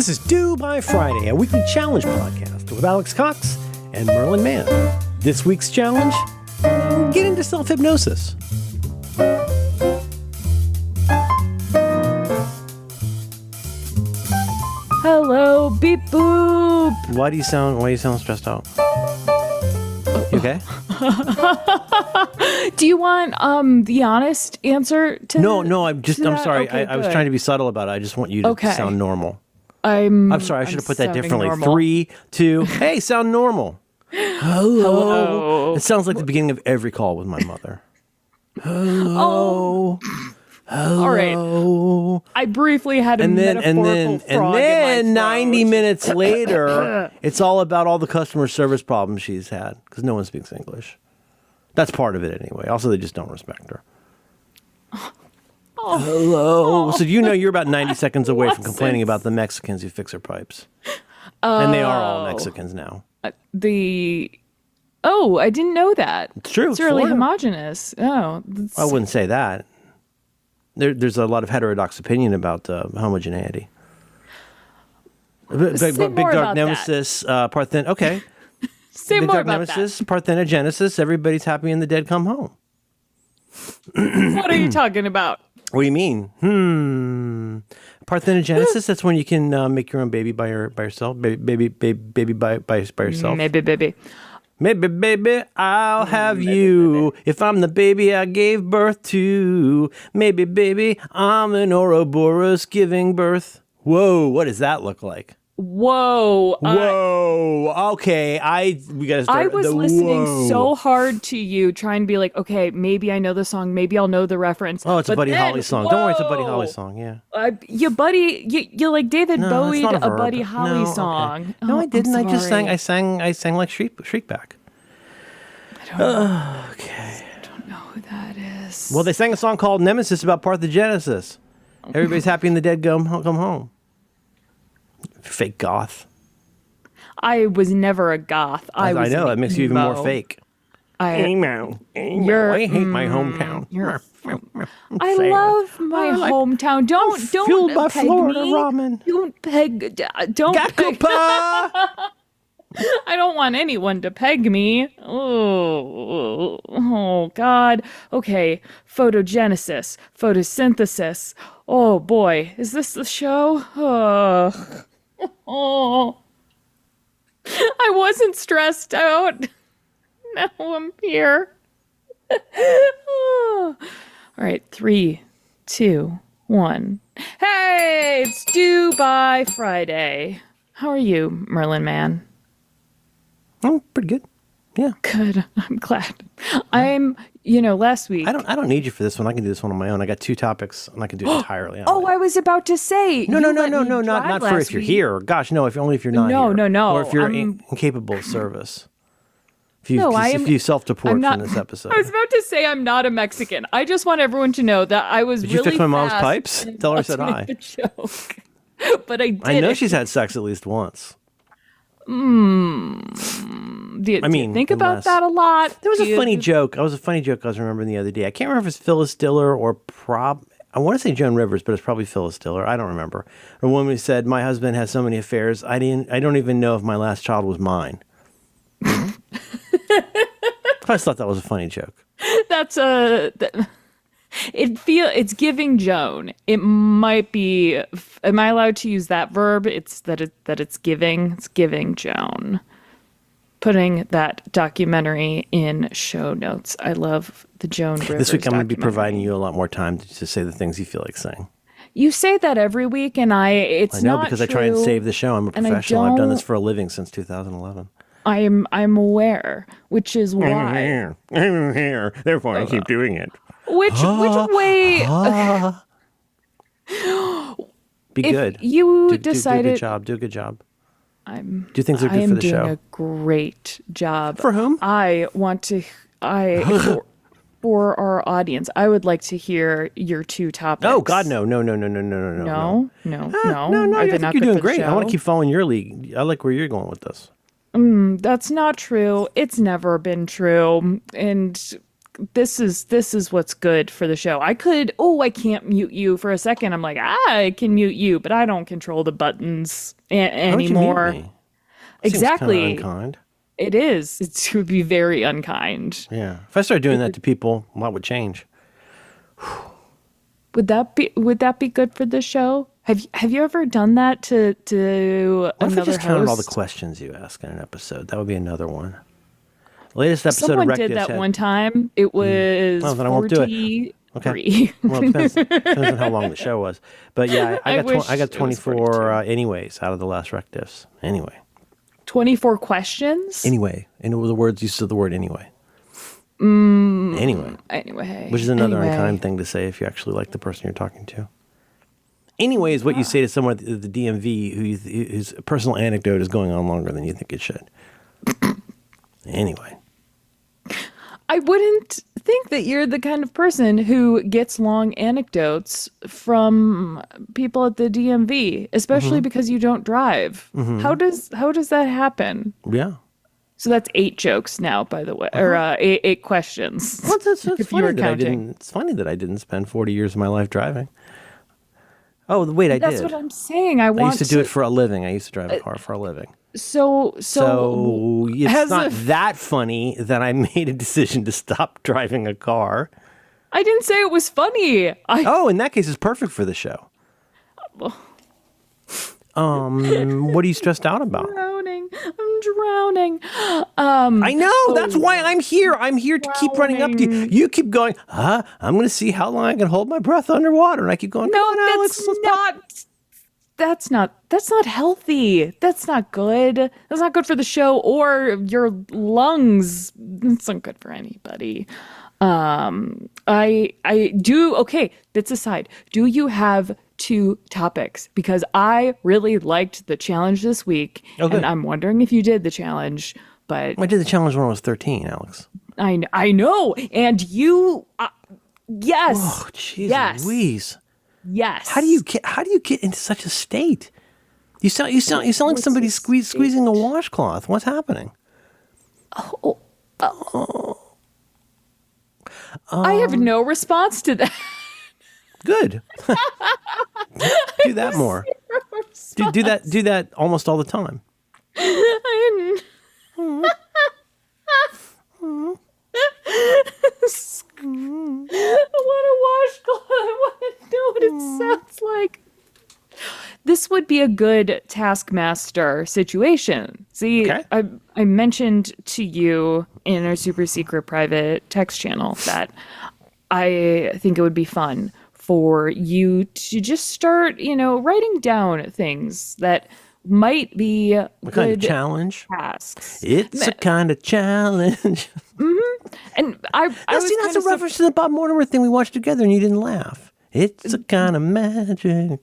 This is Due by Friday, a weekly challenge podcast with Alex Cox and Merlin Mann. This week's challenge? Get into self-hypnosis. Hello, beep boop. Why do you sound stressed out? You okay? Do you want the honest answer to No, I'm sorry. Okay, I was trying to be subtle about it. I just want you to sound normal. I'm sorry. I should have put that differently. Normal. 3, 2, hey, sound normal. Hello. It sounds like the beginning of every call with my mother. Hello. Hello. All right. I briefly had a metaphorical frog and then in my 90 throat. minutes later, it's all about all the customer service problems she's had because no one speaks English. That's part of it anyway. Also, they just don't respect her. Hello. So you know you're about 90 seconds away from complaining about the Mexicans who fix her pipes. And they are all Mexicans now. I didn't know that. It's true. It's really homogenous. Oh. I wouldn't say that. There's a lot of heterodox opinion about homogeneity. Big Dark Nemesis, Parthen. Okay. Say Big more Dark about Nemesis, Parthenogenesis. Everybody's happy and the dead come home. What are you talking about? What do you mean? Parthenogenesis. That's when you can make your own baby by yourself. Baby by yourself. Maybe, baby, I'll have you if I'm the baby I gave birth to. Maybe, baby, I'm an Ouroboros giving birth. Whoa, what does that look like? Whoa. Okay, we gotta start. I was listening so hard to you, trying to be like, okay, maybe I know the song, maybe I'll know the reference. Oh, it's a Buddy Holly song. Don't worry, it's a Buddy Holly song, yeah. You like David Bowie, a Buddy Holly song. Okay. No, I didn't. I sang like Shriekback. Okay. I don't know who that is. Well, they sang a song called Nemesis about Parthenogenesis. Everybody's happy and the dead come home. Fake goth. I was never a goth. I know that makes you even more fake. I hate my hometown. I love my hometown. Don't fueled by peg Florida me. ramen. Don't peg. Peg. I don't want anyone to peg me. Oh God. Okay. Photogenesis, photosynthesis. Oh boy, is this the show? Oh. I wasn't stressed out. Now I'm here. All right, 3, 2, 1. Hey, it's Due by Friday. How are you, Merlin Man? Oh, pretty good. Yeah. Good. I'm glad. Last week. I don't need you for this one. I can do this one on my own. I got 2 topics, and I can do it entirely on my own. I was about to say. No, not for if you're here. Gosh, no, if you're not here. No. Or if you're incapable of service. If you self-deport from this episode. I was about to say I'm not a Mexican. I just want everyone to know that I was Did really you fix my mom's fast pipes? Tell her I said hi. Joke. But I did. I know she's had sex at least once. Do you think about that a lot? There was a funny joke. I was remembering the other day. I can't remember if it's Phyllis Diller or I want to say Joan Rivers, but it's probably Phyllis Diller. I don't remember. A woman who said, "My husband has so many affairs. I don't even know if my last child was mine." I just thought that was a funny joke. It's giving Joan. It might be. Am I allowed to use that verb? It's giving. It's giving Joan. Putting that documentary in show notes. I love the Joan Rivers. This week I'm going to be providing you a lot more time to say the things you feel like saying. You say that every week, and I know because I try and save the show. I'm a professional. I've done this for a living since 2011. I'm aware, which is why I'm here. Therefore, I keep doing it. Which way? Be good. You decided. Do a good job. Do things that are good for the show. I am doing a great job. For whom? I want to. For our audience, I would like to hear your 2 topics. Oh God, no. No. I think you're doing great. I want to keep following your lead. I like where you're going with this. That's not true. It's never been true. And this is what's good for the show. I can't mute you for a second. I'm like, I can mute you, but I don't control the buttons anymore. Why would you mute me? Exactly. Seems kinda unkind. It is. It would be very unkind. Yeah. If I started doing that to people, a lot would change. Would that be good for the show? Have you ever done that to What if another I just counted all the host? questions you ask in an episode? That would be another one. Latest episode Someone of did Rectus that had... one time. It was Well, then I won't do it. 43. Okay. Well, it depends on how long the show was. But yeah, I wish got it was 24 anyways out of the last Rectus. Anyway. 24 questions? Anyway. And it was the words used to the word anyway. Anyway. Anyway. Which is another unkind thing to say if you actually like the person you're talking to. Anyway is what you say to someone at the DMV whose personal anecdote is going on longer than you think it should. Anyway. I wouldn't think that you're the kind of person who gets long anecdotes from people at the DMV, especially because you don't drive. How does that happen? Yeah. So that's 8 jokes now, by the way, or eight questions. Well, it's if funny you were that counting. it's funny that I didn't spend 40 years of my life driving. Oh, wait, I did. That's what I'm saying. I used to do it for a living. I used to drive a car for a living. So it's not that funny that I made a decision to stop driving a car. I didn't say it was funny. Oh, in that case, it's perfect for the show. What are you stressed out about? I'm drowning. I know. That's why I'm here. I'm here to keep running up to you. You keep going, I'm going to see how long I can hold my breath underwater. And I keep going, No, that's not healthy. That's not good. That's not good for the show or your lungs. It's not good for anybody. I do. Okay, bits aside. Do you have 2 topics? Because I really liked the challenge this week, and I'm wondering if you did the challenge. But I did the challenge when I was 13, Alex. I know, and you, yes, Oh, jeez, yes, Louise. yes. How do you get into such a state? You sound like somebody squeezing a washcloth. What's happening? I have no response to that. Good. Do that more. Do that almost all the time. I want a washcloth. I want to know what it sounds like. This would be a good Taskmaster situation. See, Okay. I mentioned to you in our super secret private text channel that I think it would be fun for you to just start, writing down things that might be What kind of challenge? tasks. It's a kind of challenge. And That's a reference to the Bob Mortimer thing we watched together and you didn't laugh. It's a kind of magic.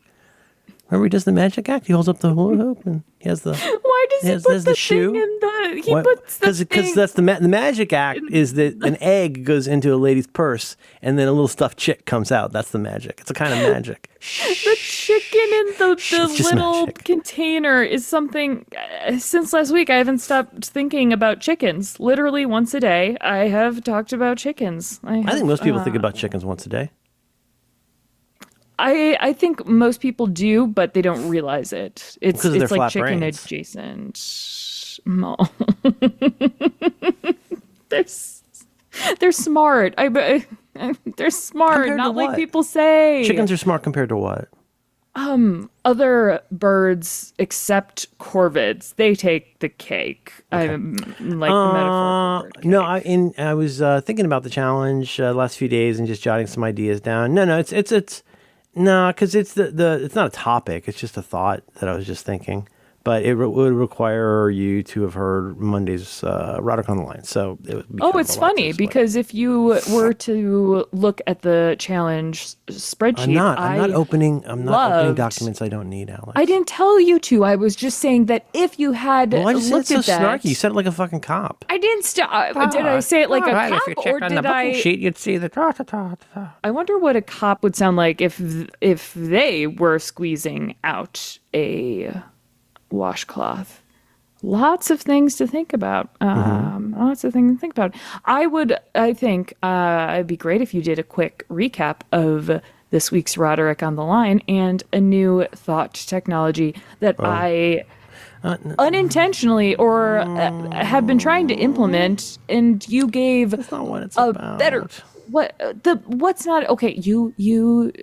Remember he does the magic act? He holds up the hoop and he has the... Why does he put the thing in the... He puts the thing... Because that's the magic act is that an egg goes into a lady's purse and then a little stuffed chick comes out. That's the magic. It's a kind of magic. The chicken in the little magic. container is something... Since last week, I haven't stopped thinking about chickens. Literally once a day, I have talked about chickens. I think most people think about chickens once a day. I think most people do, but they don't realize it. It's Because of their like flat chicken brains. adjacent. No. They're smart. They're smart, Compared to not like what? people say. Chickens are smart compared to what? Other birds except corvids, they take the cake. I'm like the metaphor. For bird No, cake. I was thinking about the challenge last few days and just jotting some ideas down. No, it's no, because it's it's not a topic. It's just a thought that I was just thinking. But it would require you to have heard Monday's Roderick on the Line. So it would be kind of It's a lot to funny explain. because if you were to look at the challenge spreadsheet, I'm not opening loved- documents I don't need, Alex. I didn't tell you to. I was just saying that if you had Well, I just said looked it's so at that, snarky. You said it like a fucking cop. I didn't. Did I say it like a cop, If you check or on did the booking I? sheet, you'd see the ta-ta-ta-ta. I wonder what a cop would sound like if they were squeezing out a washcloth. Lots of things to think about. Lots of things to think about. I think it'd be great if you did a quick recap of this week's Roderick on the Line and a new thought technology that I unintentionally or have been trying to implement, and you gave That's not what it's a about. better what's not okay. You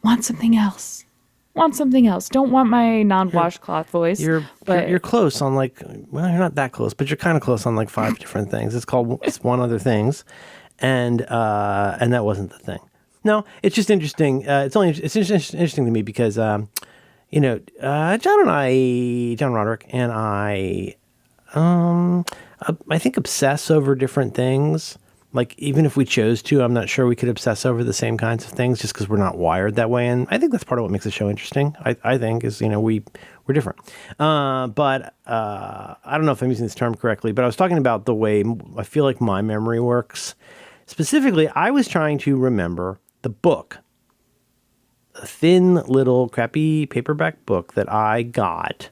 want something else. Want something else. Don't want my non-washcloth voice. You're close on like, well, you're not that close, but you're kind of close on like 5 different things. It's one other things, and that wasn't the thing. No, it's just interesting. It's interesting to me because John Roderick and I think obsess over different things. Like, even if we chose to, I'm not sure we could obsess over the same kinds of things just because we're not wired that way. And I think that's part of what makes the show interesting, I think, is, we're different. But I don't know if I'm using this term correctly, but I was talking about the way I feel like my memory works. Specifically, I was trying to remember the book, a thin little crappy paperback book that I got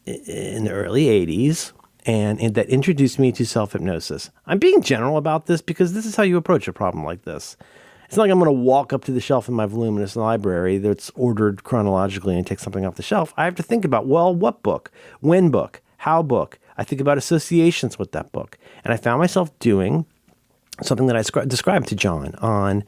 in the early 80s. And that introduced me to self-hypnosis. I'm being general about this because this is how you approach a problem like this. It's not like I'm going to walk up to the shelf in my voluminous library that's ordered chronologically and take something off the shelf. I have to think about, well, what book, when book, how book. I think about associations with that book. And I found myself doing something that I described to John on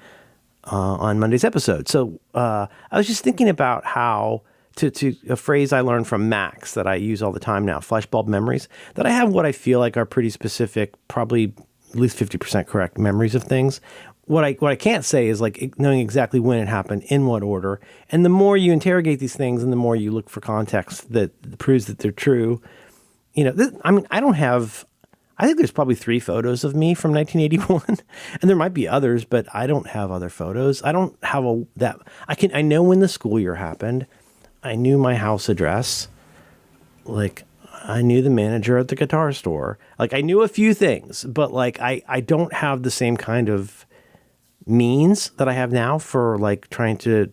Monday's episode. So I was just thinking about how... To a phrase I learned from Max that I use all the time now, Fleshbulb Memories, that I have what I feel like are pretty specific, probably at least 50% correct memories of things. What I can't say is like knowing exactly when it happened, in what order. And the more you interrogate these things and the more you look for context that proves that they're true, I think there's probably 3 photos of me from 1981, and there might be others, but I don't have other photos. I don't have I know when the school year happened. I knew my house address. Like, I knew the manager at the guitar store. Like, I knew a few things, but like, I don't have the same kind of means that I have now for like trying to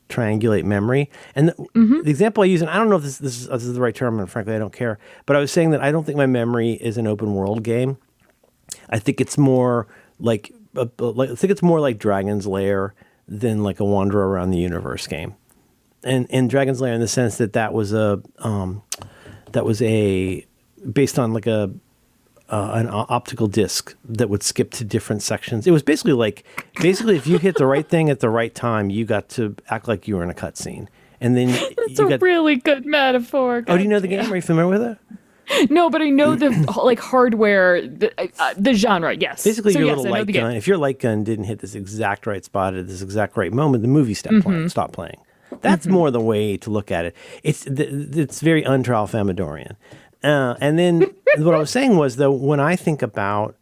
triangulate memory. And the example I use, and I don't know if this is the right term, and frankly, I don't care, but I was saying that I don't think my memory is an open world game. I think it's more like Dragon's Lair than like a wander around the universe game. And Dragon's Lair in the sense that was based on like an optical disc that would skip to different sections. It was basically if you hit the right thing at the right time, you got to act like you were in a cutscene. And then it's a really good metaphor. Oh, do you know the game? Are you familiar with it? No, but I know the like hardware, the genre. Yes. Basically, your little light gun. If your light gun didn't hit this exact right spot at this exact right moment, the movie stopped playing. That's more the way to look at it. It's very un-Trial Famadorian. And then what I was saying was, though, when I think about,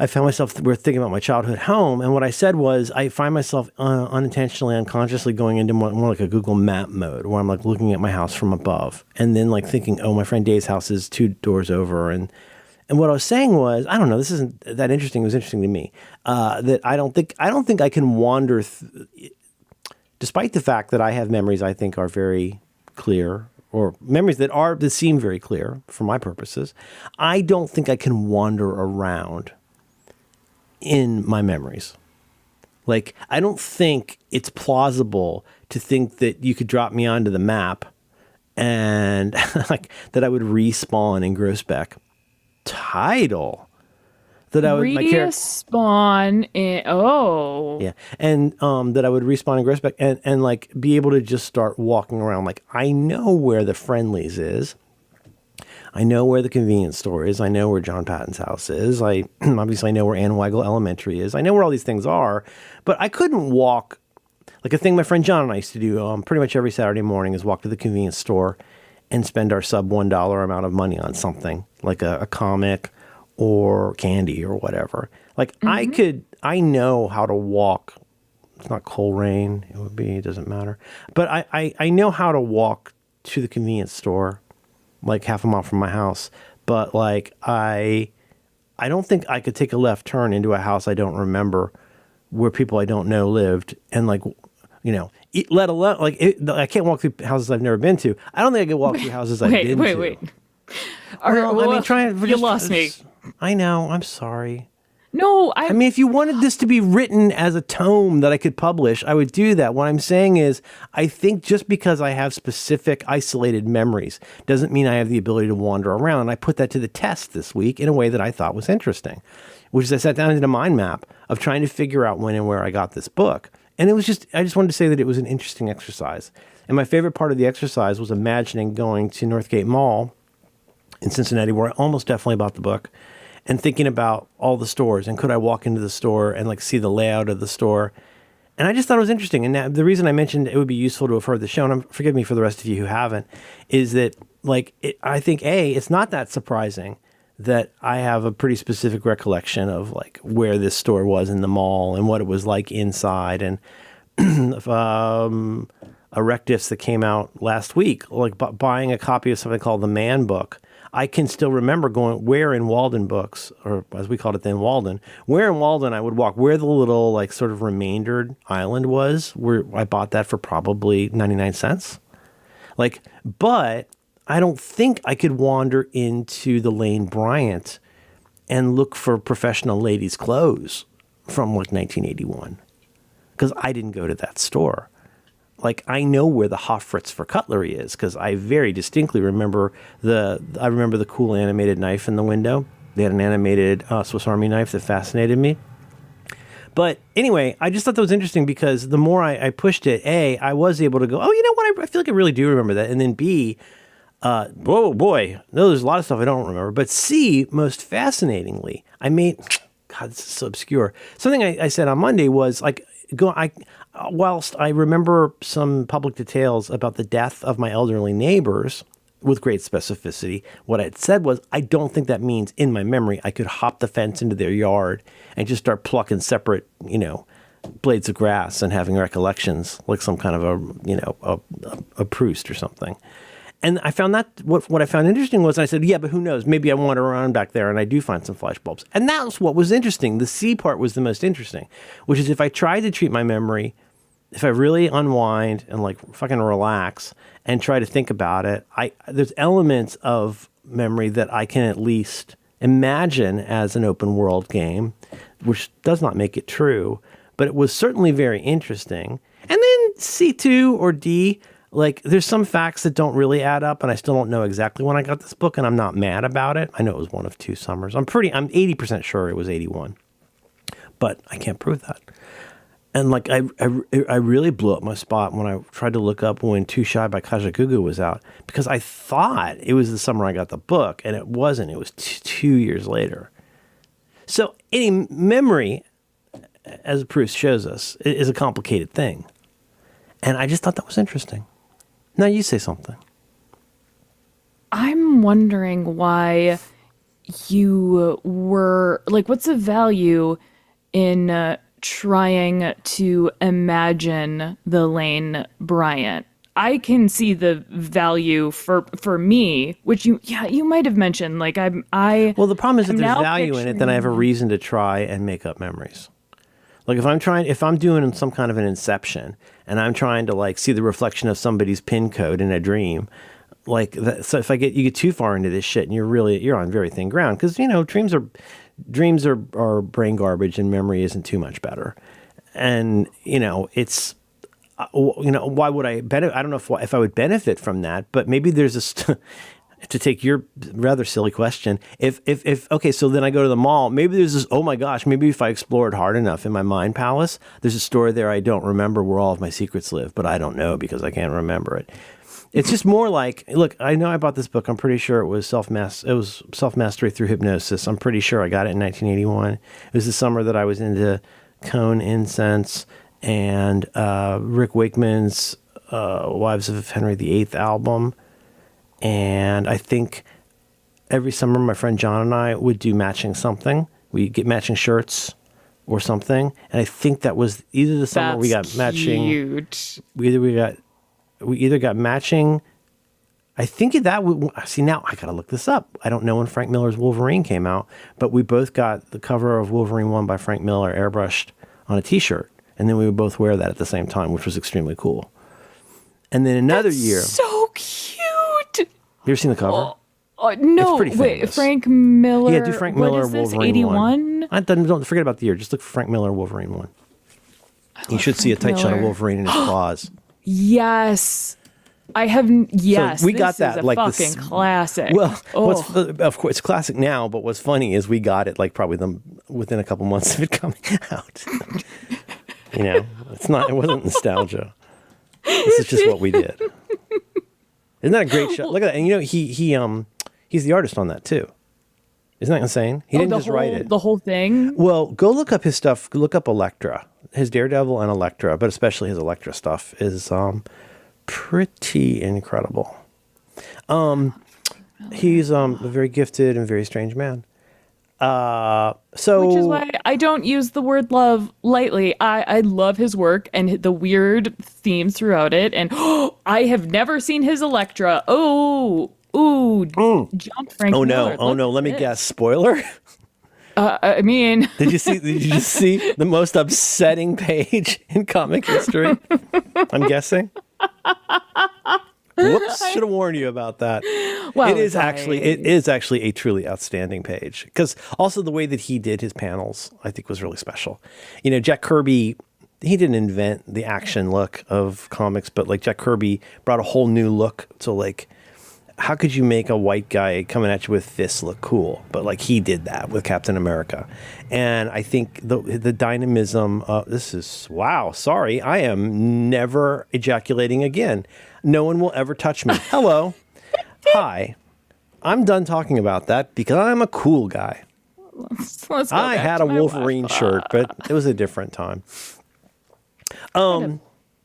we're thinking about my childhood home, and what I said was I find myself unintentionally, unconsciously going into more like a Google map mode, where I'm like looking at my house from above, and then like thinking, oh, my friend Dave's house is 2 doors over, and what I was saying was, I don't know, this isn't that interesting. It was interesting to me that I don't think I can wander. Despite the fact that I have memories I think are very clear, or memories that seem very clear for my purposes, I don't think I can wander around in my memories. Like, I don't think it's plausible to think that you could drop me onto the map and like that I would respawn in Groesbeck. Title. That I would respawn yeah, and that I would respawn in Groesbeck and like be able to just start walking around. Like, I know where the Friendlies is, I know where the convenience store is, I know where John Patton's house is, I obviously know where Ann Weigel Elementary is, I know where all these things are, but I couldn't walk. Like, a thing my friend John and I used to do pretty much every Saturday morning is walk to the convenience store and spend our sub $1 amount of money on something like a comic or candy or whatever. Like, I know how to walk. It's not Coleraine. It doesn't matter. But I know how to walk to the convenience store, like half a mile from my house. But like, I don't think I could take a left turn into a house I don't remember where people I don't know lived. And like, let alone I can't walk through houses I've never been to. I don't think I can walk through houses I've been to. Wait. You lost me. I know. I'm sorry. No, I mean, if you wanted this to be written as a tome that I could publish, I would do that. What I'm saying is, I think just because I have specific isolated memories doesn't mean I have the ability to wander around. And I put that to the test this week in a way that I thought was interesting, which is I sat down and did a mind map of trying to figure out when and where I got this book. And I just wanted to say that it was an interesting exercise. And my favorite part of the exercise was imagining going to Northgate Mall in Cincinnati, where I almost definitely bought the book, and thinking about all the stores and could I walk into the store and like see the layout of the store. And I just thought it was interesting. And now, the reason I mentioned it would be useful to have heard the show, and forgive me for the rest of you who haven't, is that I think it's not that surprising that I have a pretty specific recollection of like where this store was in the mall and what it was like inside. And a rec diffs that came out last week, like buying a copy of something called The Man Book. I can still remember going where in Walden Books, or as we called it then, Walden, where in Walden I would walk, where the little like sort of remaindered island was, where I bought that for probably 99 cents. But I don't think I could wander into the Lane Bryant and look for professional ladies' clothes from like 1981, because I didn't go to that store. Like, I know where the Hofritz for cutlery is because I very distinctly remember the cool animated knife in the window. They had an animated Swiss Army knife that fascinated me. But anyway, I just thought that was interesting because the more I pushed it, A, I was able to go, oh, you know what? I feel like I really do remember that. And then B, whoa, boy, no, there's a lot of stuff I don't remember. But C, most fascinatingly, God, this is so obscure. Something I said on Monday was like, whilst I remember some public details about the death of my elderly neighbors with great specificity, what I had said was, I don't think that means in my memory I could hop the fence into their yard and just start plucking separate, blades of grass and having recollections like some kind of a Proust or something. And I found that what I found interesting was, I said, yeah, but who knows? Maybe I wander around back there and I do find some flashbulbs. And that's what was interesting. The C part was the most interesting, which is if I tried to treat my memory, if I really unwind and like fucking relax and try to think about it, there's elements of memory that I can at least imagine as an open world game, which does not make it true, but it was certainly very interesting. And then C2 or D, like, there's some facts that don't really add up, and I still don't know exactly when I got this book, and I'm not mad about it. I know it was one of two summers. I'm 80% sure it was 81, but I can't prove that. And like, I really blew up my spot when I tried to look up when Too Shy by Kajagoogoo was out, because I thought it was the summer I got the book, and it wasn't. It was 2 years later. So any memory, as Proust shows us, is a complicated thing. And I just thought that was interesting. Now you say something. I'm wondering why you were like, what's the value in trying to imagine the Lane Bryant? I can see the value for me, which you might have mentioned. Like well, the problem is that there's value in it, then I have a reason to try and make up memories. Like if I'm doing some kind of an inception and I'm trying to like see the reflection of somebody's pin code in a dream, like that, so if you get too far into this shit and you're on very thin ground, because dreams are brain garbage and memory isn't too much better. And it's why would I benefit? I don't know if I would benefit from that, but maybe there's a to take your rather silly question, if okay, so then I go to the mall, maybe there's this, oh my gosh, maybe if I explore it hard enough in my mind palace, there's a store there I don't remember where all of my secrets live, but I don't know because I can't remember it. It's just more like, look, I know I bought this book. I'm pretty sure it was Self-Mastery Through Hypnosis. I'm pretty sure I got it in 1981. It was the summer that I was into Cone Incense and Rick Wakeman's Wives of Henry VIII album. And I think every summer my friend John and I would do matching something. We get matching shirts or something. And I think that was either the summer we got matching. Cute. We either got matching. I think see, now I got to look this up. I don't know when Frank Miller's Wolverine came out, but we both got the cover of Wolverine 1 by Frank Miller airbrushed on a t-shirt. And then we would both wear that at the same time, which was extremely cool. And then another year. So cute. You ever seen the cover? No, It's pretty wait, famous. Frank Miller. Yeah, do Frank Miller what is this, Wolverine 81? 1. Don't forget about the year. Just look for Frank Miller Wolverine 1. You should see a tight shot of Miller. Wolverine in his claws. Yes. I have, yes. So we got this that is a like fucking classic. Well, of course, it's classic now, but what's funny is we got it like probably within a couple months of it coming out. It wasn't nostalgia. This is just what we did. Isn't that a great shot? Look at that. And he's the artist on that too. Isn't that insane? He didn't just write it. The whole thing? Well, go look up his stuff. Look up Elektra. His Daredevil and Elektra, but especially his Elektra stuff is pretty incredible. He's a very gifted and very strange man. Which is why I don't use the word love lightly. I love his work and the weird themes throughout it. And I have never seen his Elektra. John Frank Miller. Oh no, let me guess. Spoiler? I mean, Did you just see the most upsetting page in comic history? I'm guessing. Whoops! Should have warned you about that. well, it is actually a truly outstanding page, because also the way that he did his panels, I think, was really special. Jack Kirby, he didn't invent the action look of comics, but like Jack Kirby brought a whole new look to like, how could you make a white guy coming at you with fists look cool? But like he did that with Captain America. And I think the dynamism this is, wow, sorry, I am never ejaculating again. No one will ever touch me. Hello. Hi. I'm done talking about that because I'm a cool guy. let's go I back had to a my Wolverine wife. shirt, but it was a different time.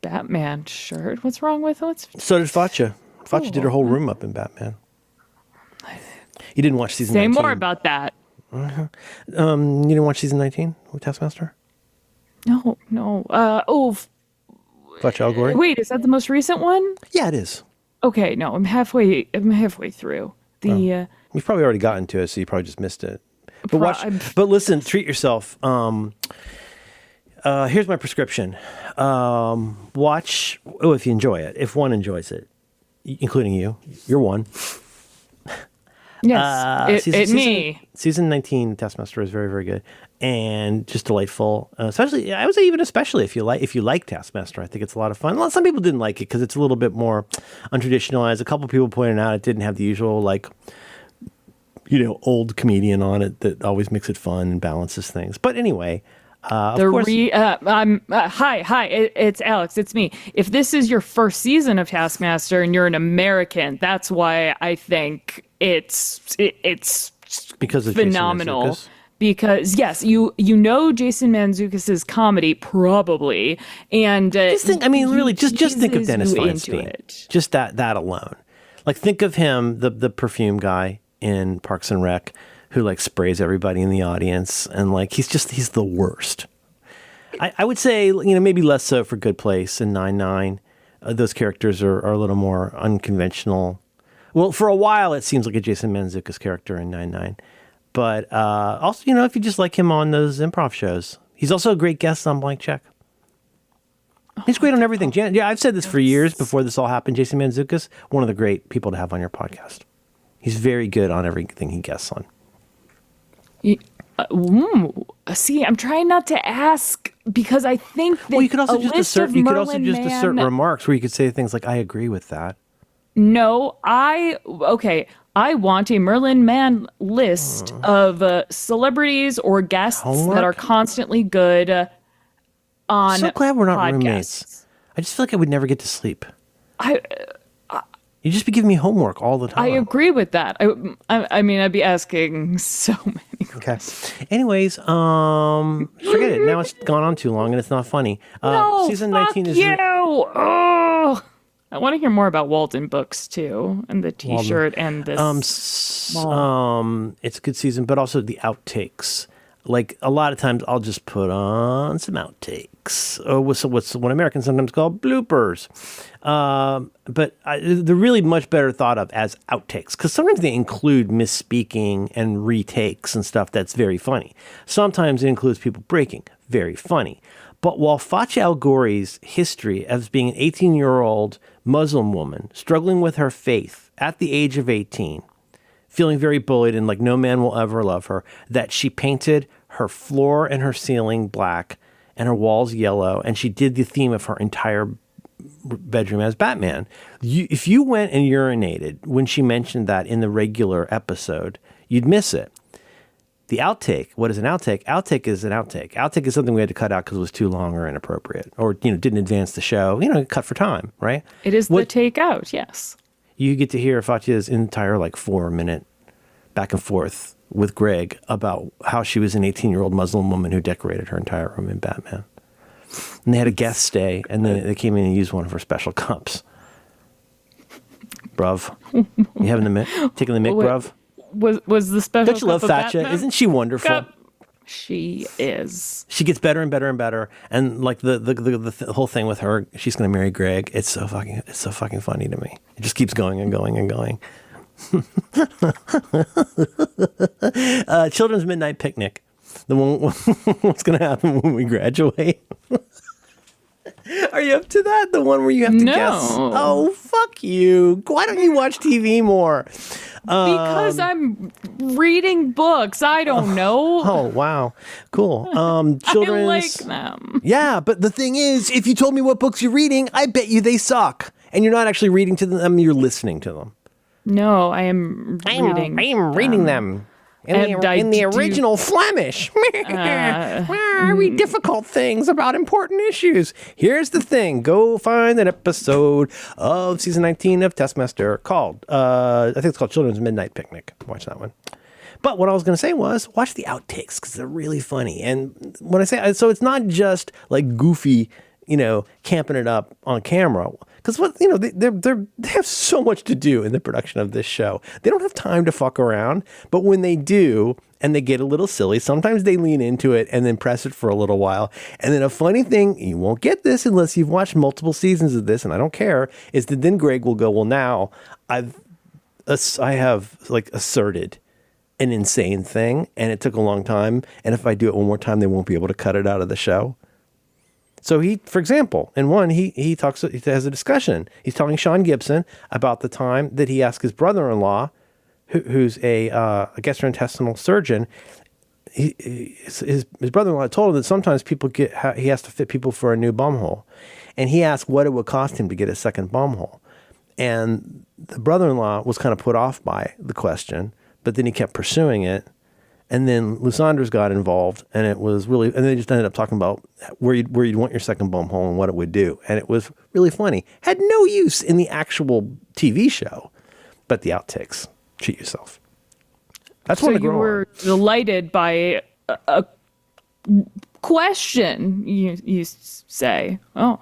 Batman shirt. What's wrong with it? So did Fatcha. Fatcha did her whole room up in Batman. You didn't watch season 19? Say more about that. You didn't watch season 19 with Taskmaster? No. Fatcha Al Ghori? Wait, is that the most recent one? Yeah, it is. Okay, no, I'm halfway through. You've probably already gotten to it, so you probably just missed it. But listen, treat yourself. Here's my prescription. Watch, if you enjoy it, if one enjoys it, including you, you're one. Yes, Season 19 Taskmaster is very, very good and just delightful. Especially, I would say especially if you like Taskmaster, I think it's a lot of fun. Well, some people didn't like it because it's a little bit more untraditionalized. A couple people pointed out it didn't have the usual old comedian on it that always makes it fun and balances things. But anyway. Hi, it's Alex. It's me. If this is your first season of Taskmaster and you're an American, that's why I think it's because of phenomenal. Jason Mantzoukas? Because yes, you know Jason Mantzoukas' comedy probably, and just think. I mean, really, just think of Dennis you Feinstein. into it. Just that alone. Like, think of him, the perfume guy in Parks and Rec, who like sprays everybody in the audience, and like he's the worst. I would say maybe less so for Good Place and 9-9. Those characters are a little more unconventional. Well, for a while it seems like a Jason Mantzoukas character in 9-9, but also if you just like him on those improv shows, he's also a great guest on Blank Check. He's great on everything. Yeah, I've said this for years before this all happened. Jason Mantzoukas, one of the great people to have on your podcast. He's very good on everything he guests on. See, I'm trying not to ask because I think that you could also just assert Merlin remarks where you could say things like, "I agree with that." No, I want a Merlin Mann list of celebrities or guests that are constantly good on I'm so glad we're not podcasts. roommates. I just feel like I would never get to sleep. You'd just be giving me homework all the time. I agree with that. I mean, I'd be asking so many questions. Okay. Anyways, forget it. Now it's gone on too long and it's not funny. Season 19 is... Oh, I want to hear more about Walden books too, and the T-shirt and this. It's a good season, but also the outtakes. like a lot of times I'll just put on some outtakes, or what's what Americans sometimes call bloopers. But they're really much better thought of as outtakes, because sometimes they include misspeaking and retakes and stuff that's very funny. Sometimes it includes people breaking, very funny. But while Fatih Al-Ghori's history as being an 18-year-old Muslim woman struggling with her faith at the age of 18, feeling very bullied and like no man will ever love her, that she painted her floor and her ceiling black and her walls yellow, and she did the theme of her entire bedroom as Batman. If you went and urinated when she mentioned that in the regular episode, you'd miss it. The outtake, what is an outtake? Outtake is an outtake. Outtake is something we had to cut out because it was too long or inappropriate, or didn't advance the show. Cut for time, right? It is the take out, yes. You get to hear Fatih's entire 4-minute back and forth with Greg about how she was an 18-year-old Muslim woman who decorated her entire room in Batman. And they had a guest stay, and they came in and used one of her special cups. Bruv. You having the mic? Taking the mic, bruv? Was the special Don't you love Fatih? Isn't she wonderful? Cup? She is. She gets better and better and better. And the whole thing with her, she's going to marry Greg. It's so fucking funny to me. It just keeps going and going and going. Children's Midnight Picnic. The one, what's going to happen when we graduate? Are you up to that? The one where you have to guess? Oh, fuck you. Why don't you watch TV more? Because I'm reading books. I don't know. Oh, wow. Cool. Children's... I like them. Yeah, but the thing is, if you told me what books you're reading, I bet you they suck. And you're not actually reading to them, you're listening to them. No, I am reading. I am reading them. In the original Flemish. Very difficult things about important issues. Here's the thing. Go find an episode of season 19 of Taskmaster called, I think it's called Children's Midnight Picnic. Watch that one. But what I was going to say was watch the outtakes because they're really funny. And when I say, so it's not just like goofy, camping it up on camera. Because they have so much to do in the production of this show. They don't have time to fuck around. But when they do, and they get a little silly, sometimes they lean into it and then press it for a little while. And then a funny thing, you won't get this unless you've watched multiple seasons of this, and I don't care, is that then Greg will go, well, now I have asserted an insane thing, and it took a long time. And if I do it one more time, they won't be able to cut it out of the show. So for example, in one, he has a discussion. He's telling Sean Gibson about the time that he asked his brother-in-law, who's a gastrointestinal surgeon. His brother-in-law told him that sometimes he has to fit people for a new bum hole. And he asked what it would cost him to get a second bum hole. And the brother-in-law was kind of put off by the question, but then he kept pursuing it. And then Lusandra's got involved, and it was really, and they just ended up talking about where you'd want your second bum hole and what it would do. And it was really funny. Had no use in the actual TV show, but the outtakes. Treat yourself. That's so you were delighted by a question, you say. Oh.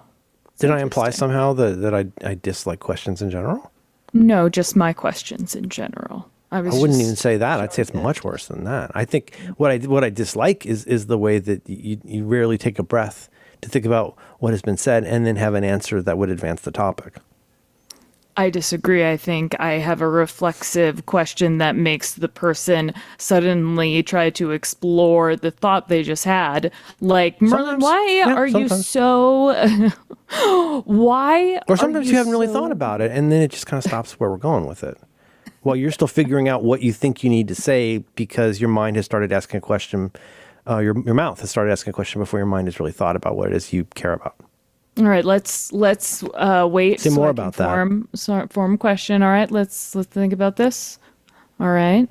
Did I imply somehow that I dislike questions in general? No, just my questions in general. I wouldn't even say that. I'd say it's much worse than that. I think what I dislike is the way that you rarely take a breath to think about what has been said and then have an answer that would advance the topic. I disagree. I think I have a reflexive question that makes the person suddenly try to explore the thought they just had. Like, Merlin, why are you so... why? Or sometimes you haven't really thought about it, and then it just kind of stops where we're going with it. Well, you're still figuring out what you think you need to say because your mind has started asking a question. Your mouth has started asking a question before your mind has really thought about what it is you care about. All right, let's wait. Say more about that. Form a question. All right, let's think about this. All right.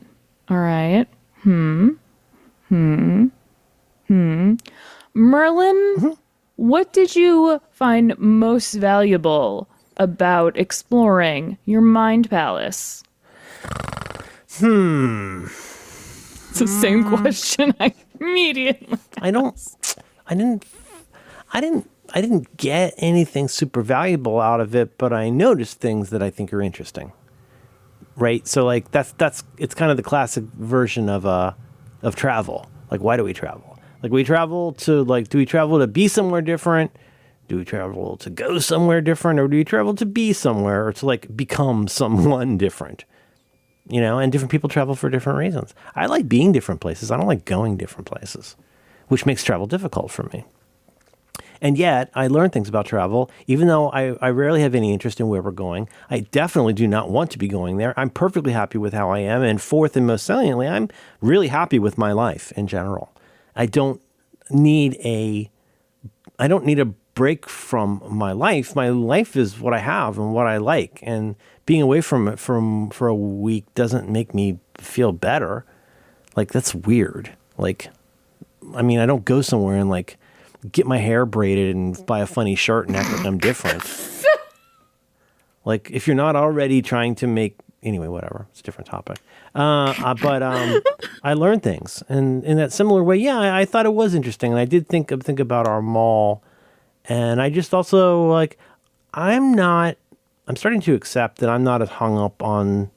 Merlin, what did you find most valuable about exploring your mind palace? It's the same question I immediately I didn't get anything super valuable out of it, but I noticed things that I think are interesting. Right? So like that's it's kind of the classic version of travel. Like, why do we travel? Like, do we travel to be somewhere different? Do we travel to go somewhere different? Or do we travel to be somewhere or to like become someone different? And different people travel for different reasons. I like being different places. I don't like going different places, which makes travel difficult for me. And yet, I learn things about travel, even though I rarely have any interest in where we're going. I definitely do not want to be going there. I'm perfectly happy with how I am. And fourth and most saliently, I'm really happy with my life in general. I don't need a break from my life. My life is what I have and what I like. And being away from it for a week doesn't make me feel better. Like, that's weird. Like, I mean, I don't go somewhere and like get my hair braided and buy a funny shirt and act like I'm different. Like, if you're not already trying to anyway, whatever. It's a different topic. But I learned things. And in that similar way, yeah, I thought it was interesting. And I did think about our mall. And I just also, like, I'm starting to accept that I'm not as hung up on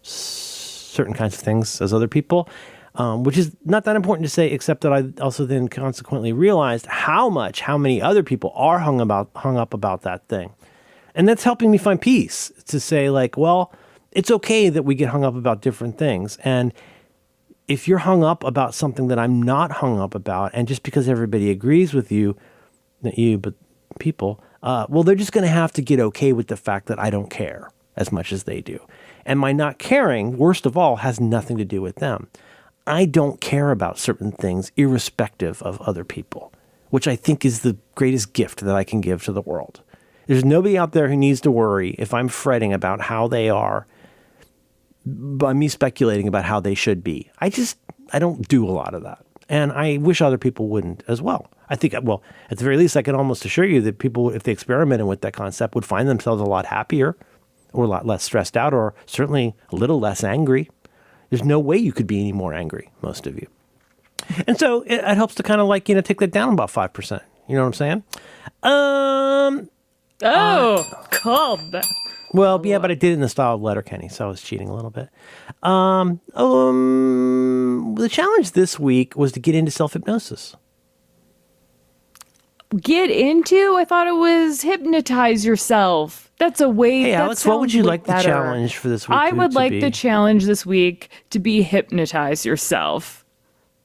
certain kinds of things as other people. Which is not that important to say, except that I also then consequently realized how many other people are hung up about that thing. And that's helping me find peace to say, like, well, it's okay that we get hung up about different things. And if you're hung up about something that I'm not hung up about, and just because everybody agrees with you, not you, but people, well, they're just going to have to get okay with the fact that I don't care as much as they do. And my not caring, worst of all, has nothing to do with them. I don't care about certain things irrespective of other people, which I think is the greatest gift that I can give to the world. There's nobody out there who needs to worry if I'm fretting about how they are by me speculating about how they should be. I don't do a lot of that. And I wish other people wouldn't as well. I think, well, at the very least, I can almost assure you that people, if they experimented with that concept, would find themselves a lot happier or a lot less stressed out or certainly a little less angry. There's no way you could be any more angry, most of you. And so it helps to kind of like, take that down about 5%. You know what I'm saying? Called. Well, yeah, but I did it in the style of Letterkenny, so I was cheating a little bit. The challenge this week was to get into self-hypnosis. Get into? I thought it was hypnotize yourself. That's a way. Hey, Alex, what would you like the challenge for this week? I would like the challenge this week to be hypnotize yourself.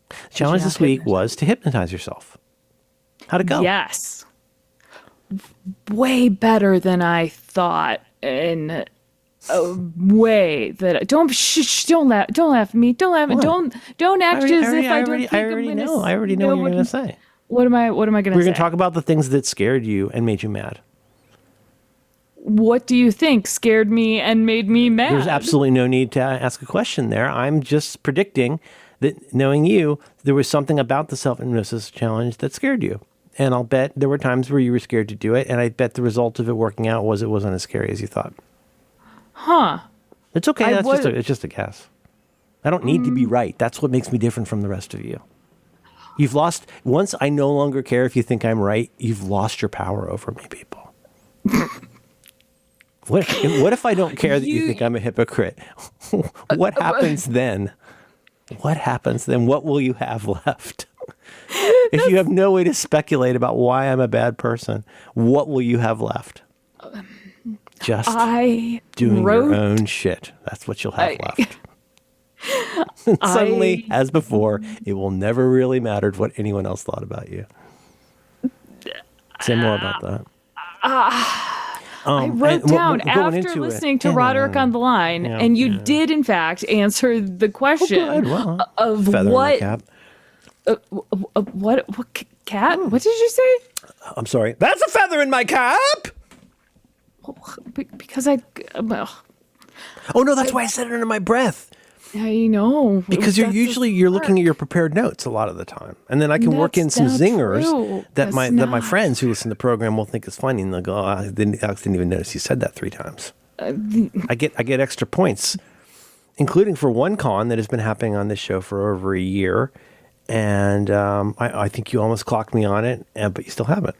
The challenge this week was to hypnotize yourself. How'd it go? Yes. Way better than I thought. In a way that don't laugh at me. Don't laugh. Don't act as if I don't think I'm gonna know. I already know what you're going to say. What am I going to say? We're going to talk about the things that scared you and made you mad. What do you think scared me and made me mad? There's absolutely no need to ask a question there. I'm just predicting that, knowing you, there was something about the self-hypnosis challenge that scared you. And I'll bet there were times where you were scared to do it, and I bet the result of it working out was it wasn't as scary as you thought. Huh. It's okay. It's just a guess. I don't need to be right. That's what makes me different from the rest of you. You've lost, once I no longer care if you think I'm right, you've lost your power over me, people. What if I don't care that you think I'm a hypocrite? What happens then? What happens then? What will you have left? If you have no way to speculate about why I'm a bad person, what will you have left? Just doing your own shit. That's what you'll have left. Suddenly, as before, it will never really matter what anyone else thought about you. Say more about that. I wrote down after listening to Roderick on the Line, and you did, in fact, answer the question of what... what cat? What did you say? I'm sorry. That's a feather in my cap. Because I. Oh no, that's why I said it under my breath. I know. Because you're looking at your prepared notes a lot of the time, and then I can work in some zingers that my friends who listen to the program will think is funny, and they'll go, Alex didn't even notice you said that 3 times. I get extra points, including for one con that has been happening on this show for over a year. And I think you almost clocked me on it, but you still haven't.